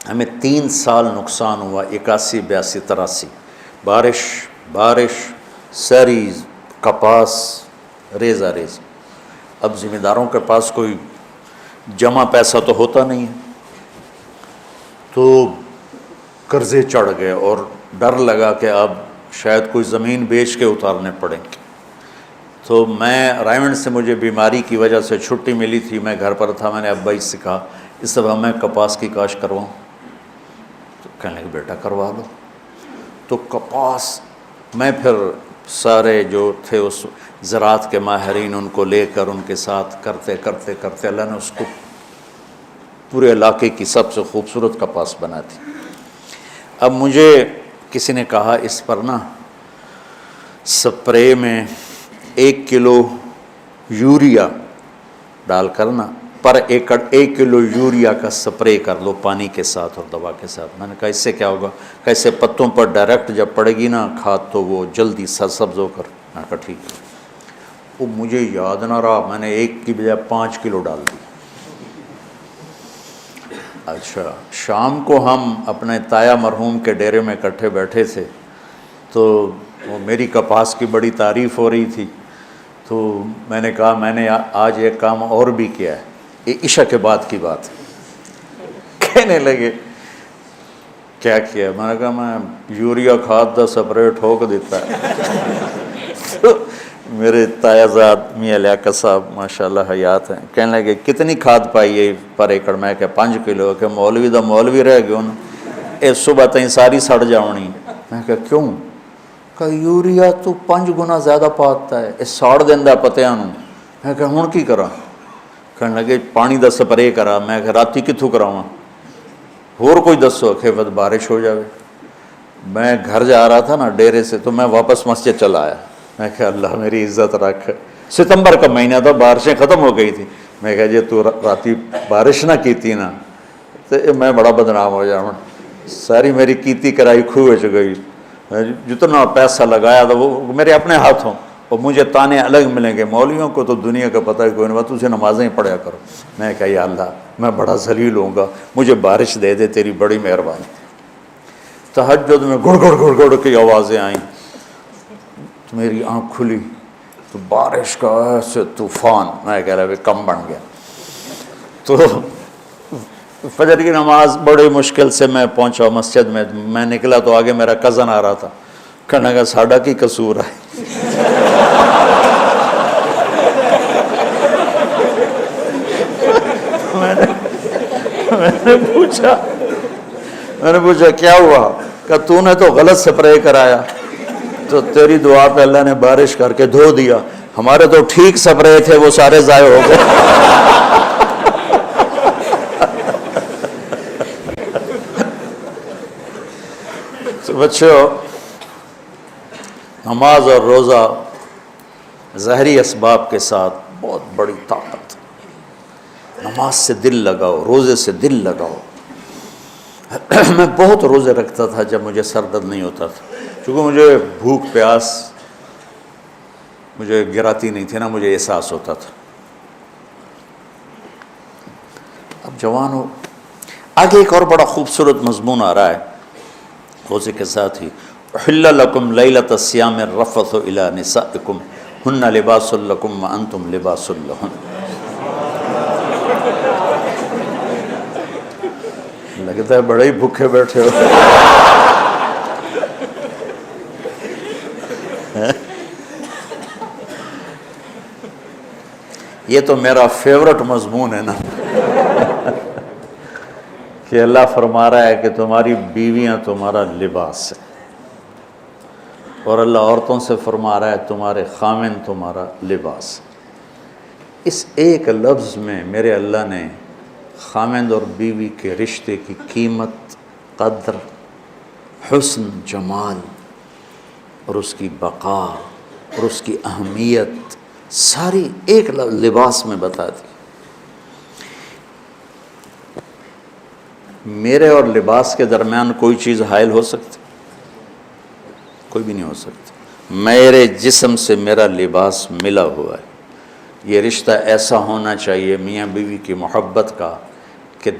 ہمیں 3 سال نقصان ہوا، 81، 82، 83، بارش ساری کپاس ریزہ ریز۔ اب ذمہ داروں کے پاس کوئی جمع پیسہ تو ہوتا نہیں ہے، تو قرضے چڑھ گئے اور ڈر لگا کہ اب شاید کوئی زمین بیچ کے اتارنے پڑیں گے۔ تو میں رائمنڈ سے مجھے بیماری کی وجہ سے چھٹی ملی تھی، میں گھر پر تھا، میں نے ابا سے کہا اس دفعہ میں کپاس کی کاشت کرواؤں؟ تو کہنے لگے بیٹا کروا لو۔ تو کپاس میں پھر سارے جو تھے اس زراعت کے ماہرین ان کو لے کر ان کے ساتھ کرتے کرتے کرتے اللہ نے اس کو پورے علاقے کی سب سے خوبصورت کپاس بنا دی۔ اب مجھے کسی نے کہا اس پر نا سپرے میں 1 کلو یوریا ڈال کر نا پر ایکڑ 1 کلو یوریا کا سپرے کر لو پانی کے ساتھ اور دوا کے ساتھ۔ میں نے کہا اس سے کیا ہوگا؟ کیسے پتوں پر ڈائریکٹ جب پڑے گی نا کھاد تو وہ جلدی سبز ہو کر۔ میں نے کہا ٹھیک ہے۔ وہ مجھے یاد نہ رہا، میں نے 1 کی بجائے 5 کلو ڈال دی۔ اچھا، شام کو ہم اپنے تایا مرحوم کے ڈیرے میں اکٹھے بیٹھے تھے تو وہ میری کپاس کی بڑی تعریف ہو رہی تھی، تو میں نے کہا میں نے آج ایک کام اور بھی کیا ہے، یہ عشاء کے بعد کی بات ہے۔ کہنے لگے کیا کیا؟ میں نے کہا میں یوریا کھاد دا سپرے ٹھوک دیتا ہے۔ تو میرے تایا زاد میاں لیاقت صاحب ماشاءاللہ حیات ہیں، کہنے لگے کتنی کھاد پائی ہے پر ایکڑ؟ میں کہ 5 کلو۔ کہ مولوی دا مولوی رہ گیا نا، اے صبح تائیں ساری سڑ جاونی۔ میں کہ کیوں؟ کہ یوریا تو 5 گنا زیادہ پاتا ہے، اے ساڑ دیندہ پتیاں نوں۔ میں کہ ہن کی کراں؟ کہنے لگے پانی دا سپرے کرا۔ میں کہ راتی کتھوں کراواں؟ اور کوئی دسو؟ کہ بد بارش ہو جاوے۔ میں گھر جا رہا تھا نا ڈیرے سے، تو میں واپس مسجد چلا آیا۔ میں کہا اللہ میری عزت رکھ، ستمبر کا مہینہ تھا، بارشیں ختم ہو گئی تھی۔ میں کہا جی تو راتی بارش نہ کیتی نا تو میں بڑا بدنام ہو جاؤں، ساری میری کیتی کرائی کھو وچ گئی، جتنا پیسہ لگایا تھا وہ میرے اپنے ہاتھوں، اور مجھے تانے الگ ملیں گے، مولویوں کو تو دنیا کا پتہ ہے کوئی نہیں، اسے نمازیں پڑھیا کرو۔ میں کہا یا اللہ میں بڑا ذلیل ہوں گا، مجھے بارش دے دے، تیری بڑی مہربانی۔ تہجد میں گڑ گڑ گڑ گڑ کی آوازیں آئیں، تو میری آنکھ کھلی تو بارش کا ایسے طوفان، میں کہہ رہا کم بن گیا۔ تو فجر کی نماز بڑی مشکل سے میں پہنچا مسجد میں، میں نکلا تو آگے میرا کزن آ رہا تھا، کہنے لگا ساڈا کی قصور ہے؟ میں نے پوچھا کیا ہوا؟ کہ تو نے تو غلط سپرے کرایا، تو تیری دعا پہ اللہ نے بارش کر کے دھو دیا، ہمارے تو ٹھیک سپرے تھے وہ سارے ضائع ہو گئے۔ تو بچوں، نماز اور روزہ ظاہری اسباب کے ساتھ بہت بڑی طاقت۔ نماز سے دل لگاؤ، روزے سے دل لگاؤ۔ میں بہت روزے رکھتا تھا جب مجھے سر درد نہیں ہوتا تھا، چونکہ مجھے بھوک پیاس مجھے گراتی نہیں تھی نا، مجھے احساس ہوتا تھا۔ اب جوان ہو، آگے ایک اور بڑا خوبصورت مضمون آ رہا ہے روزے کے ساتھ ہی، احل لکم لیلۃ الصیام الرفث الی نسائکم ہن لباس لکم وانتم لباس لہن۔ لگتا ہے بڑے ہی بھوکے بیٹھے ہو۔ یہ تو میرا فیورٹ مضمون ہے نا، کہ اللہ فرما رہا ہے کہ تمہاری بیویاں تمہارا لباس ہے، اور اللہ عورتوں سے فرما رہا ہے تمہارے خامن تمہارا لباس ہے۔ اس ایک لفظ میں میرے اللہ نے خامند اور بیوی کے رشتے کی قیمت، قدر، حسن، جمال اور اس کی بقا اور اس کی اہمیت ساری ایک لباس میں بتا دی۔ میرے اور لباس کے درمیان کوئی چیز حائل ہو سکتی؟ کوئی بھی نہیں ہو سکتی۔ میرے جسم سے میرا لباس ملا ہوا ہے، یہ رشتہ ایسا ہونا چاہیے میاں بیوی کی محبت کا کہ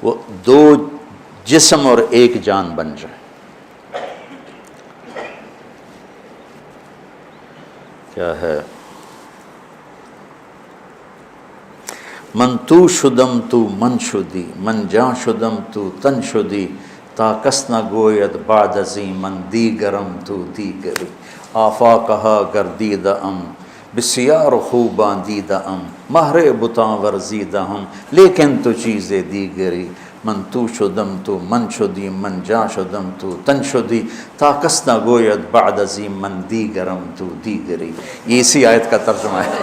وہ 2 جسم اور 1 جان بن جائے۔ کیا ہے؟ من تو شدم تو من شدی، من جاں شدم تو تن شدی، تا کس نہ گوید بعد ازیں من دیگرم تو دیگری، آفاقہا گردیدہ ام بسیار خوباں دیدہ ام مہر بتاں ورزیدہ ہم، لیکن تو چیزیں دیگری من تو شدم تو من شدی من جا شدم تو تن شدی تا کس نہ گوید بعد ازیم من دیگرم تو دیگری. یہ اسی آیت کا ترجمہ ہے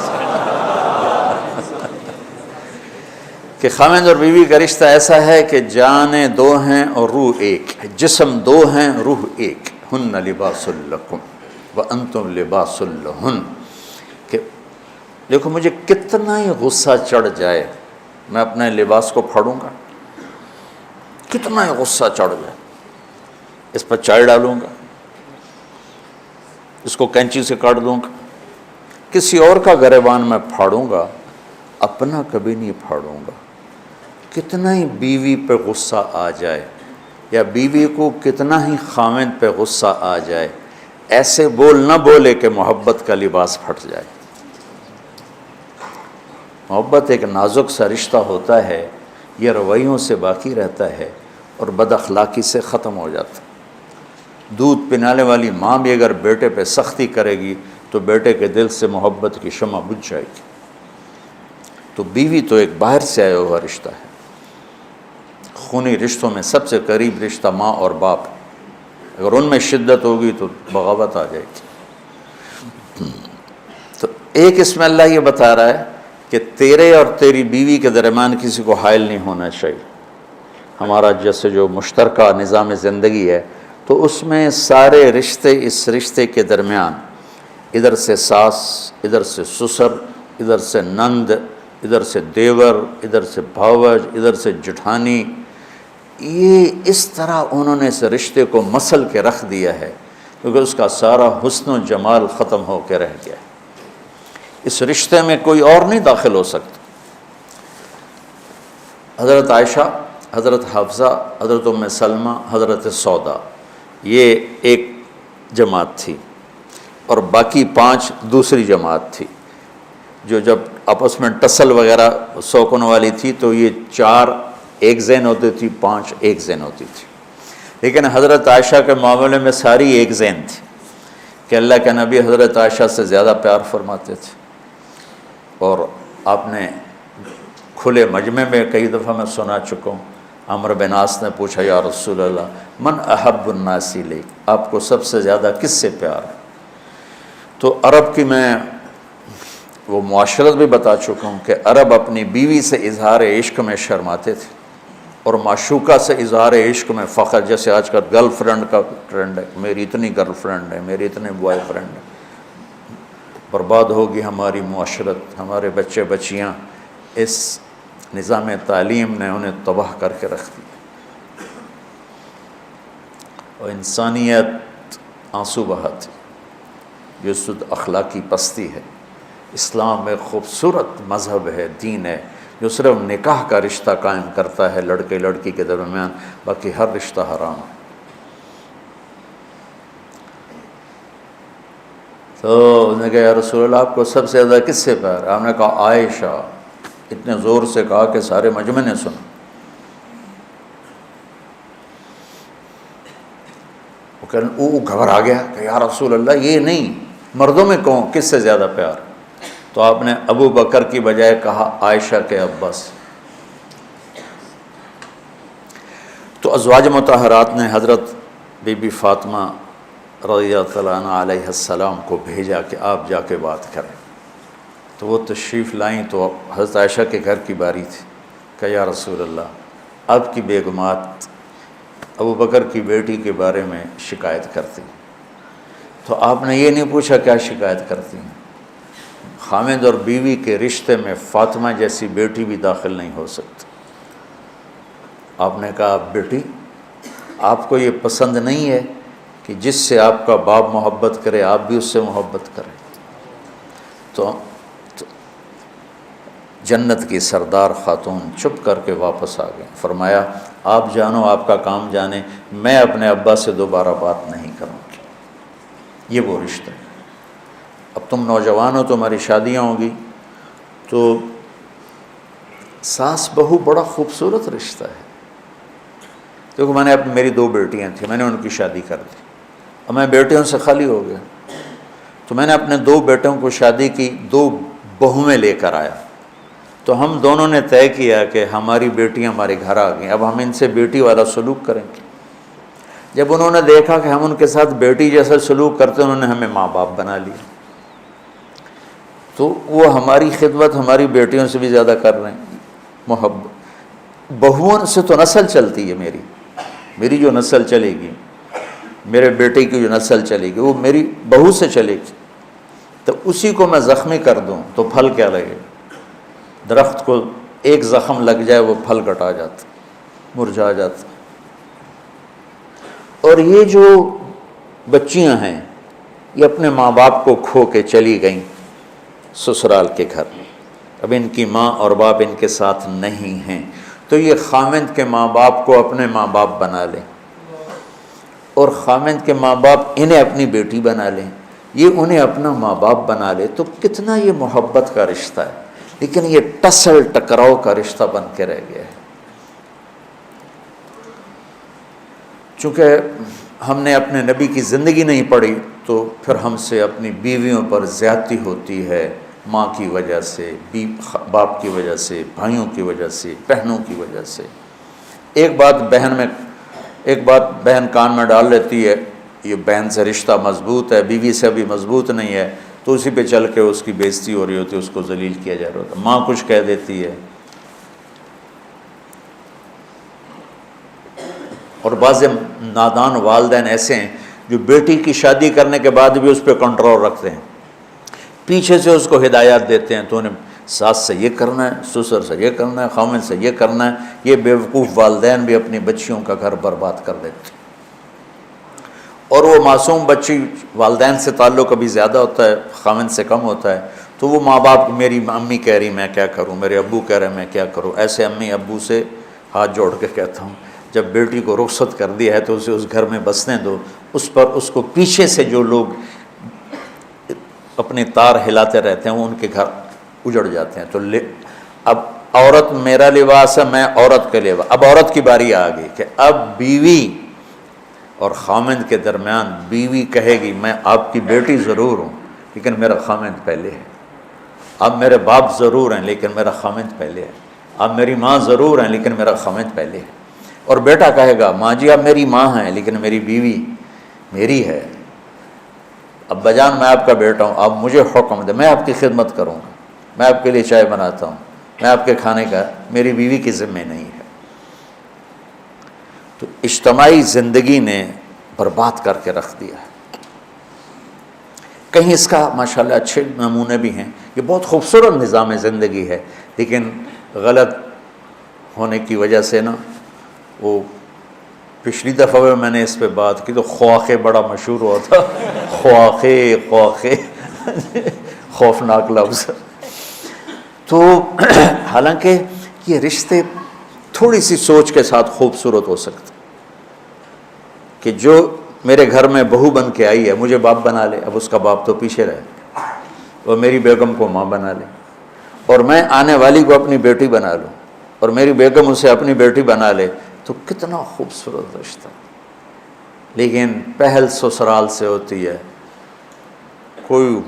کہ خاوند اور بیوی کا رشتہ ایسا ہے کہ جانیں دو ہیں اور روح ایک ہے، جسم دو ہیں روح ایک. ہن لباس لکم وانتم لباس لہن. کہ دیکھو مجھے کتنا ہی غصہ چڑھ جائے میں اپنے لباس کو پھاڑوں گا، کتنا ہی غصہ چڑھ جائے اس پر چائے ڈالوں گا، اس کو کینچی سے کاٹ دوں گا، کسی اور کا گریبان میں پھاڑوں گا، اپنا کبھی نہیں پھاڑوں گا. کتنا ہی بیوی پہ غصہ آ جائے یا بیوی کو کتنا ہی خاوند پہ غصہ آ جائے، ایسے بول نہ بولے کہ محبت کا لباس پھٹ جائے. محبت ایک نازک سا رشتہ ہوتا ہے، یہ رویوں سے باقی رہتا ہے اور بد اخلاقی سے ختم ہو جاتا ہے. دودھ پلانے والی ماں بھی اگر بیٹے پہ سختی کرے گی تو بیٹے کے دل سے محبت کی شمع بجھ جائے گی. تو بیوی تو ایک باہر سے آیا ہوا رشتہ ہے. خونی رشتوں میں سب سے قریب رشتہ ماں اور باپ، اگر ان میں شدت ہوگی تو بغاوت آ جائے گی. تو ایک اس میں اللہ یہ بتا رہا ہے کہ تیرے اور تیری بیوی کے درمیان کسی کو حائل نہیں ہونا چاہیے. ہمارا جیسے جو مشترکہ نظام زندگی ہے تو اس میں سارے رشتے اس رشتے کے درمیان، ادھر سے ساس، ادھر سے سسر، ادھر سے نند، ادھر سے دیور، ادھر سے بھاوج، ادھر سے جٹھانی، یہ اس طرح انہوں نے اس رشتے کو مسل کے رکھ دیا ہے کیونکہ اس کا سارا حسن و جمال ختم ہو کے رہ گیا ہے. اس رشتے میں کوئی اور نہیں داخل ہو سکتا. حضرت عائشہ، حضرت حفصہ، حضرت ام سلمہ، حضرت سودا، یہ ایک جماعت تھی اور باقی 5 دوسری جماعت تھی جو جب آپس میں ٹسل وغیرہ سوکن والی تھی تو یہ 4 ایک ذہن ہوتی تھی، 5 ایک ذہن ہوتی تھی. لیکن حضرت عائشہ کے معاملے میں ساری ایک ذہن تھی کہ اللہ کے نبی حضرت عائشہ سے زیادہ پیار فرماتے تھے. اور آپ نے کھلے مجمع میں کئی دفعہ میں سنا چکا ہوں، عمرو بن عاص نے پوچھا یا رسول اللہ من احب الناس الیک، آپ کو سب سے زیادہ کس سے پیار ہے؟ تو عرب کی میں وہ معاشرت بھی بتا چکا ہوں کہ عرب اپنی بیوی سے اظہار عشق میں شرماتے تھے اور معشوقہ سے اظہار عشق میں فخر. جیسے آج کل گرل فرینڈ کا ٹرینڈ ہے، میری اتنی گرل فرینڈ ہے، میری اتنے بوائے فرینڈ ہے. برباد ہوگی ہماری معاشرت، ہمارے بچے بچیاں. اس نظام تعلیم نے انہیں تباہ کر کے رکھ دیا اور انسانیت آنسو بہاتی. یہ سود اخلاقی پستی ہے. اسلام ایک خوبصورت مذہب ہے، دین ہے جو صرف نکاح کا رشتہ قائم کرتا ہے لڑکے لڑکی کے درمیان، باقی ہر رشتہ حرام ہے. تو اس نے کہا یا رسول اللہ آپ کو سب سے زیادہ کس سے پیار ہے؟ آپ نے کہا عائشہ. اتنے زور سے کہا کہ سارے مجمع نے سنا. وہ گھبرا گیا کہ یا رسول اللہ یہ نہیں، مردوں میں کہوں کس سے زیادہ پیار؟ تو آپ نے ابو بکر کی بجائے کہا عائشہ کے ابا سے. تو ازواج مطہرات نے حضرت بی بی فاطمہ رضی اللہ عنہ علیہ السلام کو بھیجا کہ آپ جا کے بات کریں. تو وہ تشریف لائیں تو حضرت عائشہ کے گھر کی باری تھی. کہ یا رسول اللہ آپ کی بیگمات ابو بکر کی بیٹی کے بارے میں شکایت کرتی. تو آپ نے یہ نہیں پوچھا کیا شکایت کرتی ہیں. خاوند اور بیوی کے رشتے میں فاطمہ جیسی بیٹی بھی داخل نہیں ہو سکتی. آپ نے کہا بیٹی آپ کو یہ پسند نہیں ہے کہ جس سے آپ کا باپ محبت کرے آپ بھی اس سے محبت کریں؟ تو جنت کی سردار خاتون چپ کر کے واپس آ گئے. فرمایا آپ جانو آپ کا کام جانے، میں اپنے ابا سے دوبارہ بات نہیں کروں گی. یہ وہ رشتہ ہے. اب تم نوجوان ہو، تمہاری شادیاں ہوں گی تو ساس بہو بڑا خوبصورت رشتہ ہے. دیکھو میں نے میری 2 بیٹیاں تھیں، میں نے ان کی شادی کر دی. اب میں بیٹیوں سے خالی ہو گیا. تو میں نے اپنے 2 بیٹوں کو شادی کی، 2 بہویں لے کر آیا، تو ہم دونوں نے طے کیا کہ ہماری بیٹیاں ہمارے گھر آ گئیں، اب ہم ان سے بیٹی والا سلوک کریں گے۔ جب انہوں نے دیکھا کہ ہم ان کے ساتھ بیٹی جیسا سلوک کرتے، انہوں نے ہمیں ماں باپ بنا لیا، تو وہ ہماری خدمت ہماری بیٹیوں سے بھی زیادہ کر رہے ہیں۔ محبت بہوؤں سے تو نسل چلتی ہے، میری جو نسل چلے گی، میرے بیٹے کی جو نسل چلے گی، وہ میری بہو سے چلے گی، تو اسی کو میں زخمی کر دوں تو پھل کیا لگے؟ درخت کو ایک زخم لگ جائے وہ پھل کٹا جاتا، مرجھا جاتا۔ اور یہ جو بچیاں ہیں یہ اپنے ماں باپ کو کھو کے چلی گئیں سسرال کے گھر، اب ان کی ماں اور باپ ان کے ساتھ نہیں ہیں، تو یہ خامند کے ماں باپ کو اپنے ماں باپ بنا لیں، اور خامند کے ماں باپ انہیں اپنی بیٹی بنا لیں، یہ انہیں اپنا ماں باپ بنا لے، تو کتنا یہ محبت کا رشتہ ہے۔ لیکن یہ ٹسل ٹکراؤ کا رشتہ بن کے رہ گیا ہے، چونکہ ہم نے اپنے نبی کی زندگی نہیں پڑھی، تو پھر ہم سے اپنی بیویوں پر زیادتی ہوتی ہے، ماں کی وجہ سے، باپ کی وجہ سے، بھائیوں کی وجہ سے، بہنوں کی وجہ سے۔ ایک بات بہن کان میں ڈال لیتی ہے، یہ بہن سے رشتہ مضبوط ہے، بیوی سے بھی مضبوط نہیں ہے، تو اسی پہ چل کے اس کی بےزتی ہو رہی ہوتی ہے، اس کو ذلیل کیا جا رہا ہوتا ہے، ماں کچھ کہہ دیتی ہے۔ اور بعض نادان والدین ایسے ہیں جو بیٹی کی شادی کرنے کے بعد بھی اس پہ کنٹرول رکھتے ہیں، پیچھے سے اس کو ہدایات دیتے ہیں، تو انہیں ساس سے یہ کرنا ہے، سسر سے یہ کرنا ہے، خامن سے یہ کرنا ہے۔ یہ بیوقوف والدین بھی اپنی بچیوں کا گھر برباد کر دیتے ہیں، اور وہ معصوم بچی والدین سے تعلق کبھی زیادہ ہوتا ہے، خامن سے کم ہوتا ہے، تو وہ ماں باپ، میری امی کہہ رہی میں کیا کروں، میرے ابو کہہ رہے میں کیا کروں۔ ایسے امی ابو سے ہاتھ جوڑ کے کہتا ہوں، جب بیٹی کو رخصت کر دیا ہے تو اسے اس گھر میں بسنے دو، اس کو پیچھے سے جو لوگ اپنے تار ہلاتے رہتے ہیں وہ ان کے گھر اجڑ جاتے ہیں۔ تو اب عورت میرا لباس ہے، میں عورت کے لباس۔ اب عورت کی باری آ گئی کہ اب بیوی اور خامند کے درمیان بیوی کہے گی میں آپ کی بیٹی ضرور ہوں لیکن میرا خامند پہلے ہے، اب میرے باپ ضرور ہیں لیکن میرا خامند پہلے ہے، اب میری ماں ضرور ہیں لیکن میرا خامند پہلے ہے۔ اور بیٹا کہے گا ماں جی آپ میری ماں ہیں لیکن میری بیوی میری ہے، ابا جان میں آپ کا بیٹا ہوں، آپ مجھے حکم دیں، میں آپ کی خدمت کروں گا، میں آپ کے لیے چائے بناتا ہوں، میں آپ کے کھانے کا، میری بیوی کی ذمہ نہیں ہے۔ تو اجتماعی زندگی نے برباد کر کے رکھ دیا ہے۔ کہیں اس کا ماشاءاللہ اچھے نمونے بھی ہیں، یہ بہت خوبصورت نظام زندگی ہے، لیکن غلط ہونے کی وجہ سے نا، وہ پچھلی دفعہ میں نے اس پہ بات کی تو خواخے بڑا مشہور ہوا تھا، خواخے خوفناک لفظ۔ تو حالانکہ یہ رشتے تھوڑی سی سوچ کے ساتھ خوبصورت ہو سکتے، کہ جو میرے گھر میں بہو بن کے آئی ہے مجھے باپ بنا لے، اب اس کا باپ تو پیچھے رہے، اور میری بیگم کو ماں بنا لے، اور میں آنے والی کو اپنی بیٹی بنا لوں، اور میری بیگم اسے اپنی بیٹی بنا لے، تو کتنا خوبصورت رشتہ۔ لیکن پہل سسرال سے ہوتی ہے، کوئی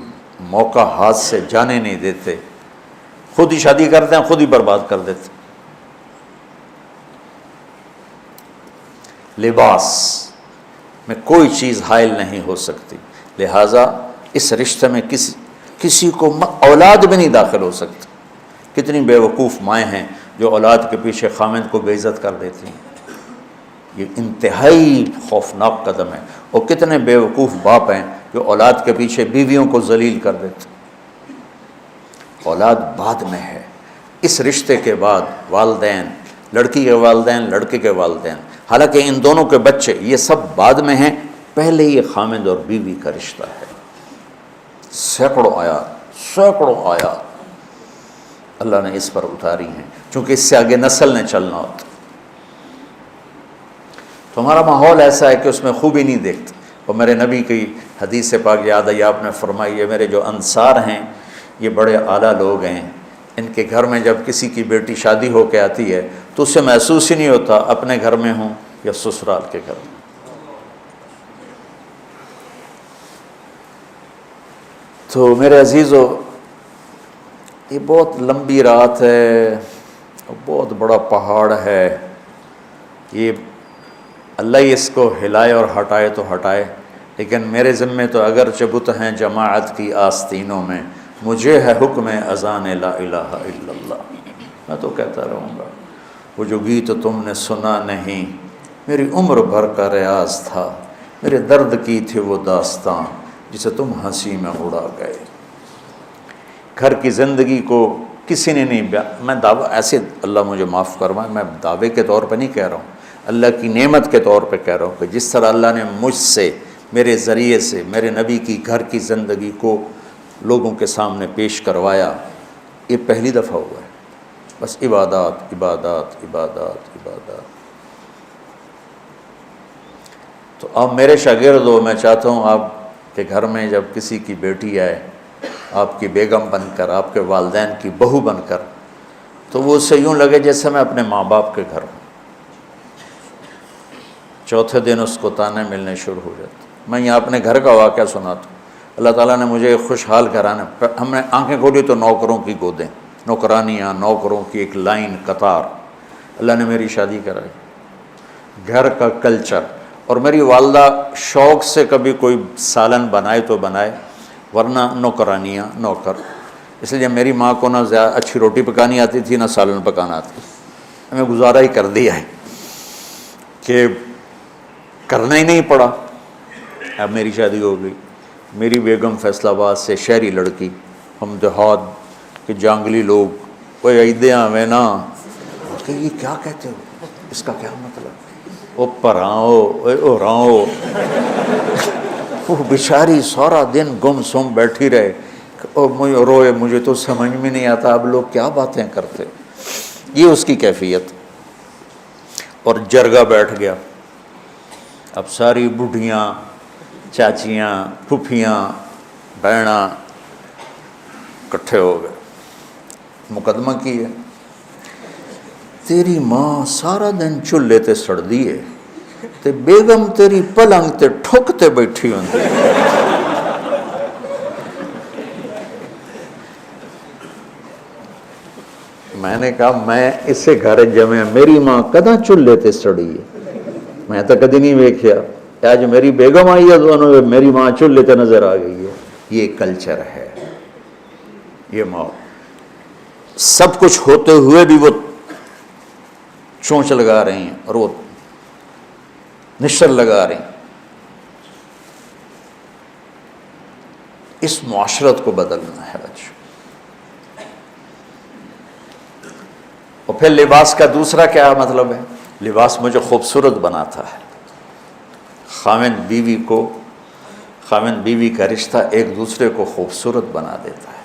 موقع ہاتھ سے جانے نہیں دیتے، خود ہی شادی کرتے ہیں، خود ہی برباد کر دیتے۔ لباس میں کوئی چیز حائل نہیں ہو سکتی، لہٰذا اس رشتے میں کسی کو اولاد بھی نہیں داخل ہو سکتی۔ کتنی بیوقوف مائیں ہیں جو اولاد کے پیچھے خامند کو بے عزت کر دیتی ہیں، یہ انتہائی خوفناک قدم ہے۔ اور کتنے بیوقوف باپ ہیں جو اولاد کے پیچھے بیویوں کو ذلیل کر دیتے ہیں۔ اولاد بعد میں ہے، اس رشتے کے بعد والدین، لڑکی کے والدین، لڑکے کے والدین، حالانکہ ان دونوں کے بچے یہ سب بعد میں ہیں، پہلے یہ خامند اور بیوی کا رشتہ ہے۔ سینکڑوں آیات اللہ نے اس پر اتاری ہیں، چونکہ اس سے آگے نسل نے چلنا ہوتا۔ تو ہمارا ماحول ایسا ہے کہ اس میں خوبی نہیں دیکھتے۔ اور میرے نبی کی حدیث پاک یاد آئی، آپ نے فرمائی ہے میرے جو انصار ہیں یہ بڑے اعلیٰ لوگ ہیں، ان کے گھر میں جب کسی کی بیٹی شادی ہو کے آتی ہے تو اسے محسوس ہی نہیں ہوتا اپنے گھر میں ہوں یا سسرال کے گھر میں۔ تو میرے عزیزو، یہ بہت لمبی رات ہے، بہت بڑا پہاڑ ہے، یہ اللہ ہی اس کو ہلائے اور ہٹائے تو ہٹائے، لیکن میرے ذمے تو اگرچہ بت ہیں جماعت کی آستینوں میں، مجھے ہے حکم اذان لا الہ الا اللہ، میں تو کہتا رہوں گا۔ وہ جو گیت تم نے سنا نہیں، میری عمر بھر کا ریاض تھا، میرے درد کی تھی وہ داستان جسے تم ہنسی میں اڑا گئے۔ گھر کی زندگی کو کسی نے نہیں میں دعویٰ ایسے، اللہ مجھے معاف فرمائے، میں دعوے کے طور پہ نہیں کہہ رہا ہوں، اللہ کی نعمت کے طور پہ کہہ رہا ہوں کہ جس طرح اللہ نے مجھ سے، میرے ذریعے سے، میرے نبی کی گھر کی زندگی کو لوگوں کے سامنے پیش کروایا، یہ پہلی دفعہ ہوا ہے۔ بس عبادات عبادات عبادات عبادات۔ تو اب میرے شاگرد ہو، میں چاہتا ہوں آپ کے گھر میں جب کسی کی بیٹی آئے آپ کی بیگم بن کر، آپ کے والدین کی بہو بن کر، تو وہ اسے یوں لگے جیسے میں اپنے ماں باپ کے گھر ہوں۔ چوتھے دن اس کو تانے ملنے شروع ہو جاتے۔ میں یہاں اپنے گھر کا واقعہ سناتا ہوں۔ اللہ تعالیٰ نے مجھے ایک خوشحال گھرانا، ہم نے آنکھیں کھولی تو نوکروں کی گودیں، نوکرانیاں، نوکروں کی ایک لائن قطار، اللہ نے میری شادی کرائی، گھر کا کلچر۔ اور میری والدہ شوق سے کبھی کوئی سالن بنائے تو بنائے، ورنہ نوکرانیاں، نوکر۔ اس لیے میری ماں کو نہ زیادہ اچھی روٹی پکانی آتی تھی، نہ سالن پکانا آتی، ہمیں گزارا ہی کر دیا ہے کہ کرنا ہی نہیں پڑا۔ اب میری شادی ہو گئی، میری بیگم فیصل آباد سے شہری لڑکی، ہم دیہات کے جانگلی لوگ، وہ عیدیاں ہمیں نا کہ یہ کیا کہتے ہو، اس کا کیا مطلب، وہ پراؤ او راؤ، وہ بیچاری سارا دن گم سم بیٹھی رہے اور مجھے روئے، مجھے تو سمجھ میں نہیں آتا اب لوگ کیا باتیں کرتے۔ یہ اس کی کیفیت۔ اور جرگہ بیٹھ گیا، اب ساری بڈھیاں، چاچیاں، پھوپھیاں، بہناں اکٹھے ہو گئے، مقدمہ کی ہے، تیری ماں سارا دن چولہے تے سڑ دیے تے بیگم تیری پلنگ تے ٹھک تے بیٹھی ہوندی۔ میں نے کہا میں اسے گھر جمع، میری ماں کداں چولہے تے سڑی ہے، میں تو کدی نہیں ویکھیا، آج میری بیگم آئی ہے دونوں، میری ماں چولہے تے نظر آ گئی ہے۔ یہ کلچر ہے، یہ ماں سب کچھ ہوتے ہوئے بھی وہ چونچ لگا رہی ہیں اور وہ نشر لگا رہی ہیں۔ اس معاشرت کو بدلنا ہے آج۔ اور پھر لباس کا دوسرا کیا مطلب ہے؟ لباس مجھے خوبصورت بناتا ہے۔ خاوند بیوی کا رشتہ ایک دوسرے کو خوبصورت بنا دیتا ہے۔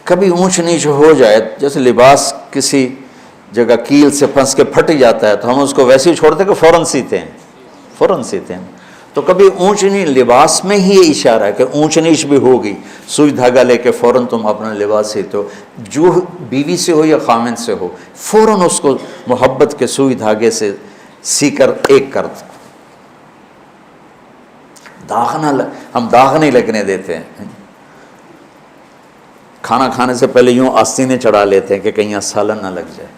کبھی اونچ نیچ ہو جائے، جیسے لباس کسی جگہ کیل سے پھنس کے پھٹ جاتا ہے تو ہم اس کو ویسے ہی چھوڑتے کہ فوراً سیتے ہیں، تو کبھی اونچ نیچ لباس میں ہی یہ اشارہ ہے کہ اونچ نیچ بھی ہوگی، سوئی دھاگا لے کے فوراً تم اپنا لباس سیتے ہو، جو بیوی سے ہو یا خامند سے ہو، فوراً اس کو محبت کے سوئی دھاگے سے سی کر ایک کر دو۔ ہم داغ نہیں لگنے دیتے ہیں، کھانا کھانے سے پہلے یوں آستینیں چڑھا لیتے ہیں کہ کہیں یہاں سالن نہ لگ جائے،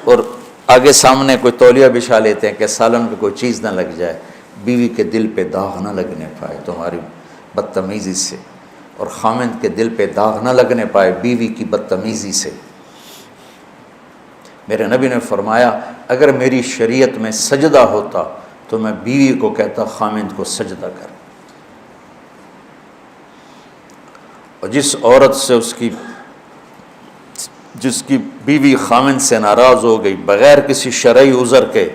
اور آگے سامنے کوئی تولیہ بچھا لیتے ہیں کہ سالن پہ کوئی چیز نہ لگ جائے، بیوی کے دل پہ داغ نہ لگنے پائے تمہاری بدتمیزی سے، اور خامند کے دل پہ داغ نہ لگنے پائے بیوی کی بدتمیزی سے۔ میرے نبی نے فرمایا اگر میری شریعت میں سجدہ ہوتا تو میں بیوی کو کہتا خامند کو سجدہ کر۔ اور جس عورت سے جس کی بیوی خامند سے ناراض ہو گئی بغیر کسی شرعی عذر کے،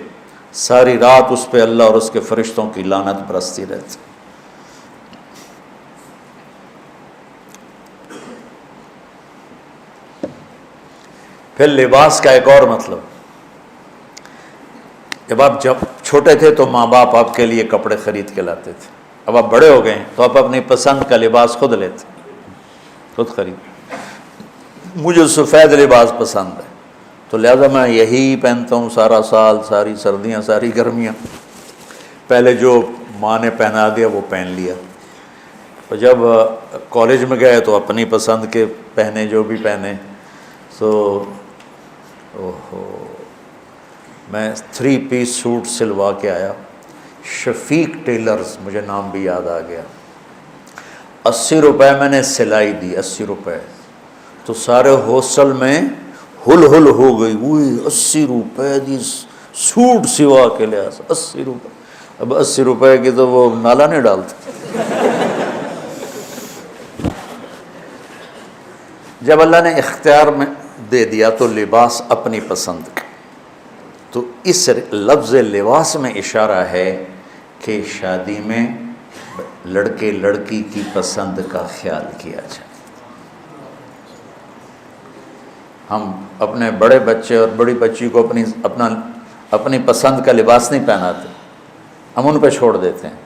ساری رات اس پہ اللہ اور اس کے فرشتوں کی لعنت برستی رہتی۔ پھر لباس کا ایک اور مطلب، جب چھوٹے تھے تو ماں باپ آپ کے لیے کپڑے خرید کے لاتے تھے، اب آپ بڑے ہو گئے تو آپ اپنی پسند کا لباس خود لیتے، خود خرید۔ مجھے سفید لباس پسند ہے تو لہذا میں یہی پہنتا ہوں سارا سال، ساری سردیاں، ساری گرمیاں، پہلے جو ماں نے پہنا دیا وہ پہن لیا۔ تو جب کالج میں گئے تو اپنی پسند کے پہنے جو بھی پہنے. تو میں 3 پیس سوٹ سلوا کے آیا. شفیق ٹیلرز، مجھے نام بھی یاد آ گیا. 80 روپے میں نے سلائی دی، 80 روپے. تو سارے ہاسٹل میں ہل ہو گئی، وہی 80 روپے دی سوٹ سوا کے لیا. 80 روپے. اب 80 روپے کی تو وہ نالا نہیں ڈالتے. جب اللہ نے اختیار میں دے دیا تو لباس اپنی پسند کا، تو اس لفظ لباس میں اشارہ ہے کہ شادی میں لڑکے لڑکی کی پسند کا خیال کیا جائے. ہم اپنے بڑے بچے اور بڑی بچی کو اپنی پسند کا لباس نہیں پہناتے، ہم ان پہ چھوڑ دیتے ہیں.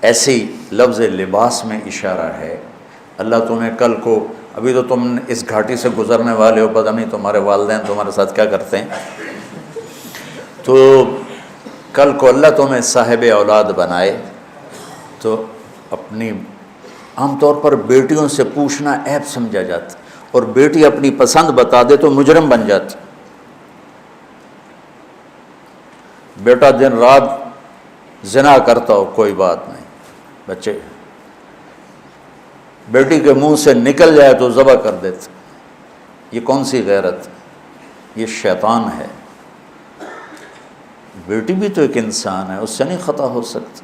ایسے ہی لفظ لباس میں اشارہ ہے. اللہ تمہیں کل کو، ابھی تو تم اس گھاٹی سے گزرنے والے ہو، پتہ نہیں تمہارے والدین تمہارے ساتھ کیا کرتے ہیں. تو کل کو اللہ تمہیں صاحب اولاد بنائے تو اپنی، عام طور پر بیٹیوں سے پوچھنا عیب سمجھا جاتا، اور بیٹی اپنی پسند بتا دے تو مجرم بن جاتی. بیٹا دن رات زنا کرتا ہو کوئی بات نہیں، بچے بیٹی کے منہ سے نکل جائے تو ذبح کر دیتے. یہ کون سی غیرت؟ یہ شیطان ہے. بیٹی بھی تو ایک انسان ہے، اس سے نہیں خطا ہو سکتی.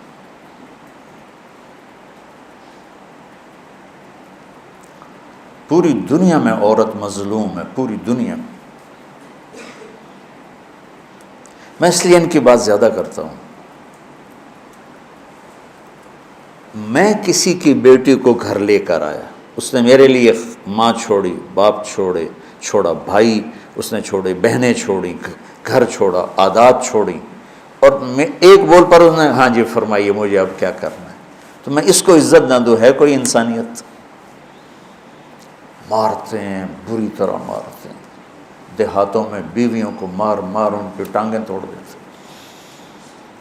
پوری دنیا میں عورت مظلوم ہے، پوری دنیا میں. میں اس لیے ان کی بات زیادہ کرتا ہوں. میں کسی کی بیٹی کو گھر لے کر آیا، اس نے میرے لیے ماں چھوڑی، باپ چھوڑا، بھائی اس نے چھوڑے، بہنیں چھوڑی، گھر چھوڑا، عادات چھوڑی، اور میں ایک بول پر اس نے ہاں جی فرمائیے مجھے اب کیا کرنا ہے. تو میں اس کو عزت نہ دوں؟ ہے کوئی انسانیت؟ مارتے ہیں، بری طرح مارتے ہیں. دیہاتوں میں بیویوں کو مار ان کی ٹانگیں توڑ دیتے،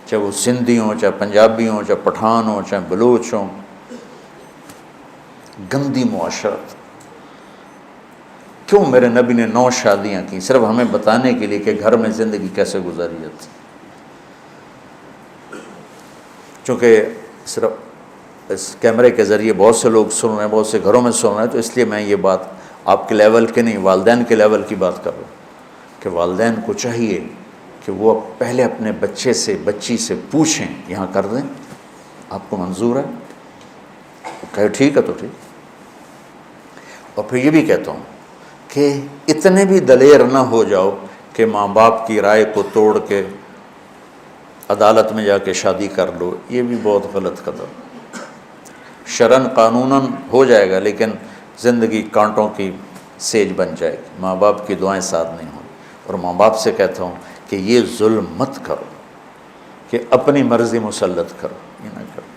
چاہے وہ سندھی ہوں، چاہے پنجابی ہوں، چاہے پٹھان ہوں، چاہے بلوچ ہوں. گندی معاشرت. کیوں میرے نبی نے 9 شادیاں کی؟ صرف ہمیں بتانے کے لیے کہ گھر میں زندگی کیسے گزاری جاتی. چونکہ صرف اس کیمرے کے ذریعے بہت سے لوگ سن رہے ہیں، بہت سے گھروں میں سن رہے ہیں، تو اس لیے میں یہ بات آپ کے لیول کے نہیں، والدین کے لیول کی بات کر رہا ہوں کہ والدین کو چاہیے کہ وہ پہلے اپنے بچے سے، بچی سے پوچھیں یہاں کر دیں، آپ کو منظور ہے؟ کہے ٹھیک ہے تو ٹھیک. اور پھر یہ بھی کہتا ہوں کہ اتنے بھی دلیر نہ ہو جاؤ کہ ماں باپ کی رائے کو توڑ کے عدالت میں جا کے شادی کر لو. یہ بھی بہت غلط قدم. شرعاً قانوناً ہو جائے گا، لیکن زندگی کانٹوں کی سیج بن جائے گی. ماں باپ کی دعائیں ساتھ نہیں ہوں. اور ماں باپ سے کہتا ہوں کہ یہ ظلم مت کرو کہ اپنی مرضی مسلط کرو، یہ نہ کرو.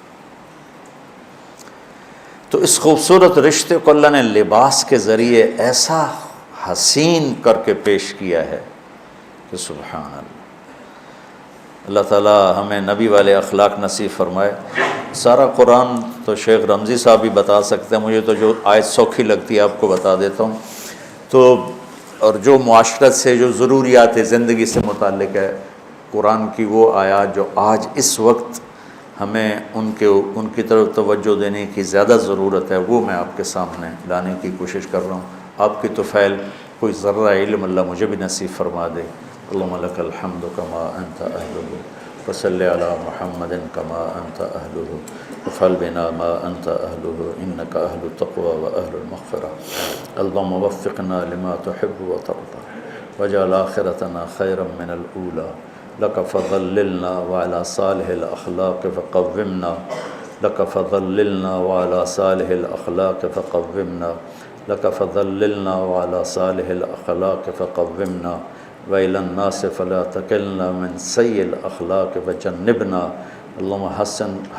تو اس خوبصورت رشتے کو اللہ نے لباس کے ذریعے ایسا حسین کر کے پیش کیا ہے کہ سبحان اللہ. اللہ تعالیٰ ہمیں نبی والے اخلاق نصیب فرمائے. سارا قرآن تو شیخ رمضی صاحب بھی بتا سکتے ہیں، مجھے تو جو آیت سوکھی لگتی ہے آپ کو بتا دیتا ہوں. تو اور جو معاشرت سے، جو ضروریات زندگی سے متعلق ہے قرآن کی، وہ آیات جو آج اس وقت ہمیں ان کی طرف توجہ دینے کی زیادہ ضرورت ہے، وہ میں آپ کے سامنے لانے کی کوشش کر رہا ہوں. آپ کی طفیل کوئی ذرہ علم اللہ مجھے بھی نصیب فرما دے. اللہم لک الحمد کما انت اہلہ وصلی علی محمد کما انت اہلہ وفعل بنا ما انت اہلہ انک اہل التقوی و اہل المغفرہ. اللہم وفقنا لما تحب و ترضى واجعل آخرتنا خیرا من الاولی. لک فضللنا وعلی صالح الاخلاق فقومنا. لک فضللنا وعلی صالح الاخلاق فقومنا. لک فضللنا وعلی صالح الاخلاق فقومنا. وإلى الناس فلا تكلنا من سيء الأخلاق وجنبنا. اللهم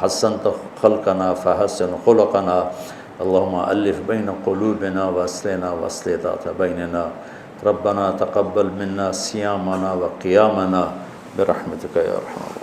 حسنت خلقنا فحسن خلقنا. اللهم ألف بين قلوبنا وأصلحنا وأصلح ذات بيننا. ربنا تقبل منا صيامنا وقيامنا برحمتك يا أرحم الراحمين.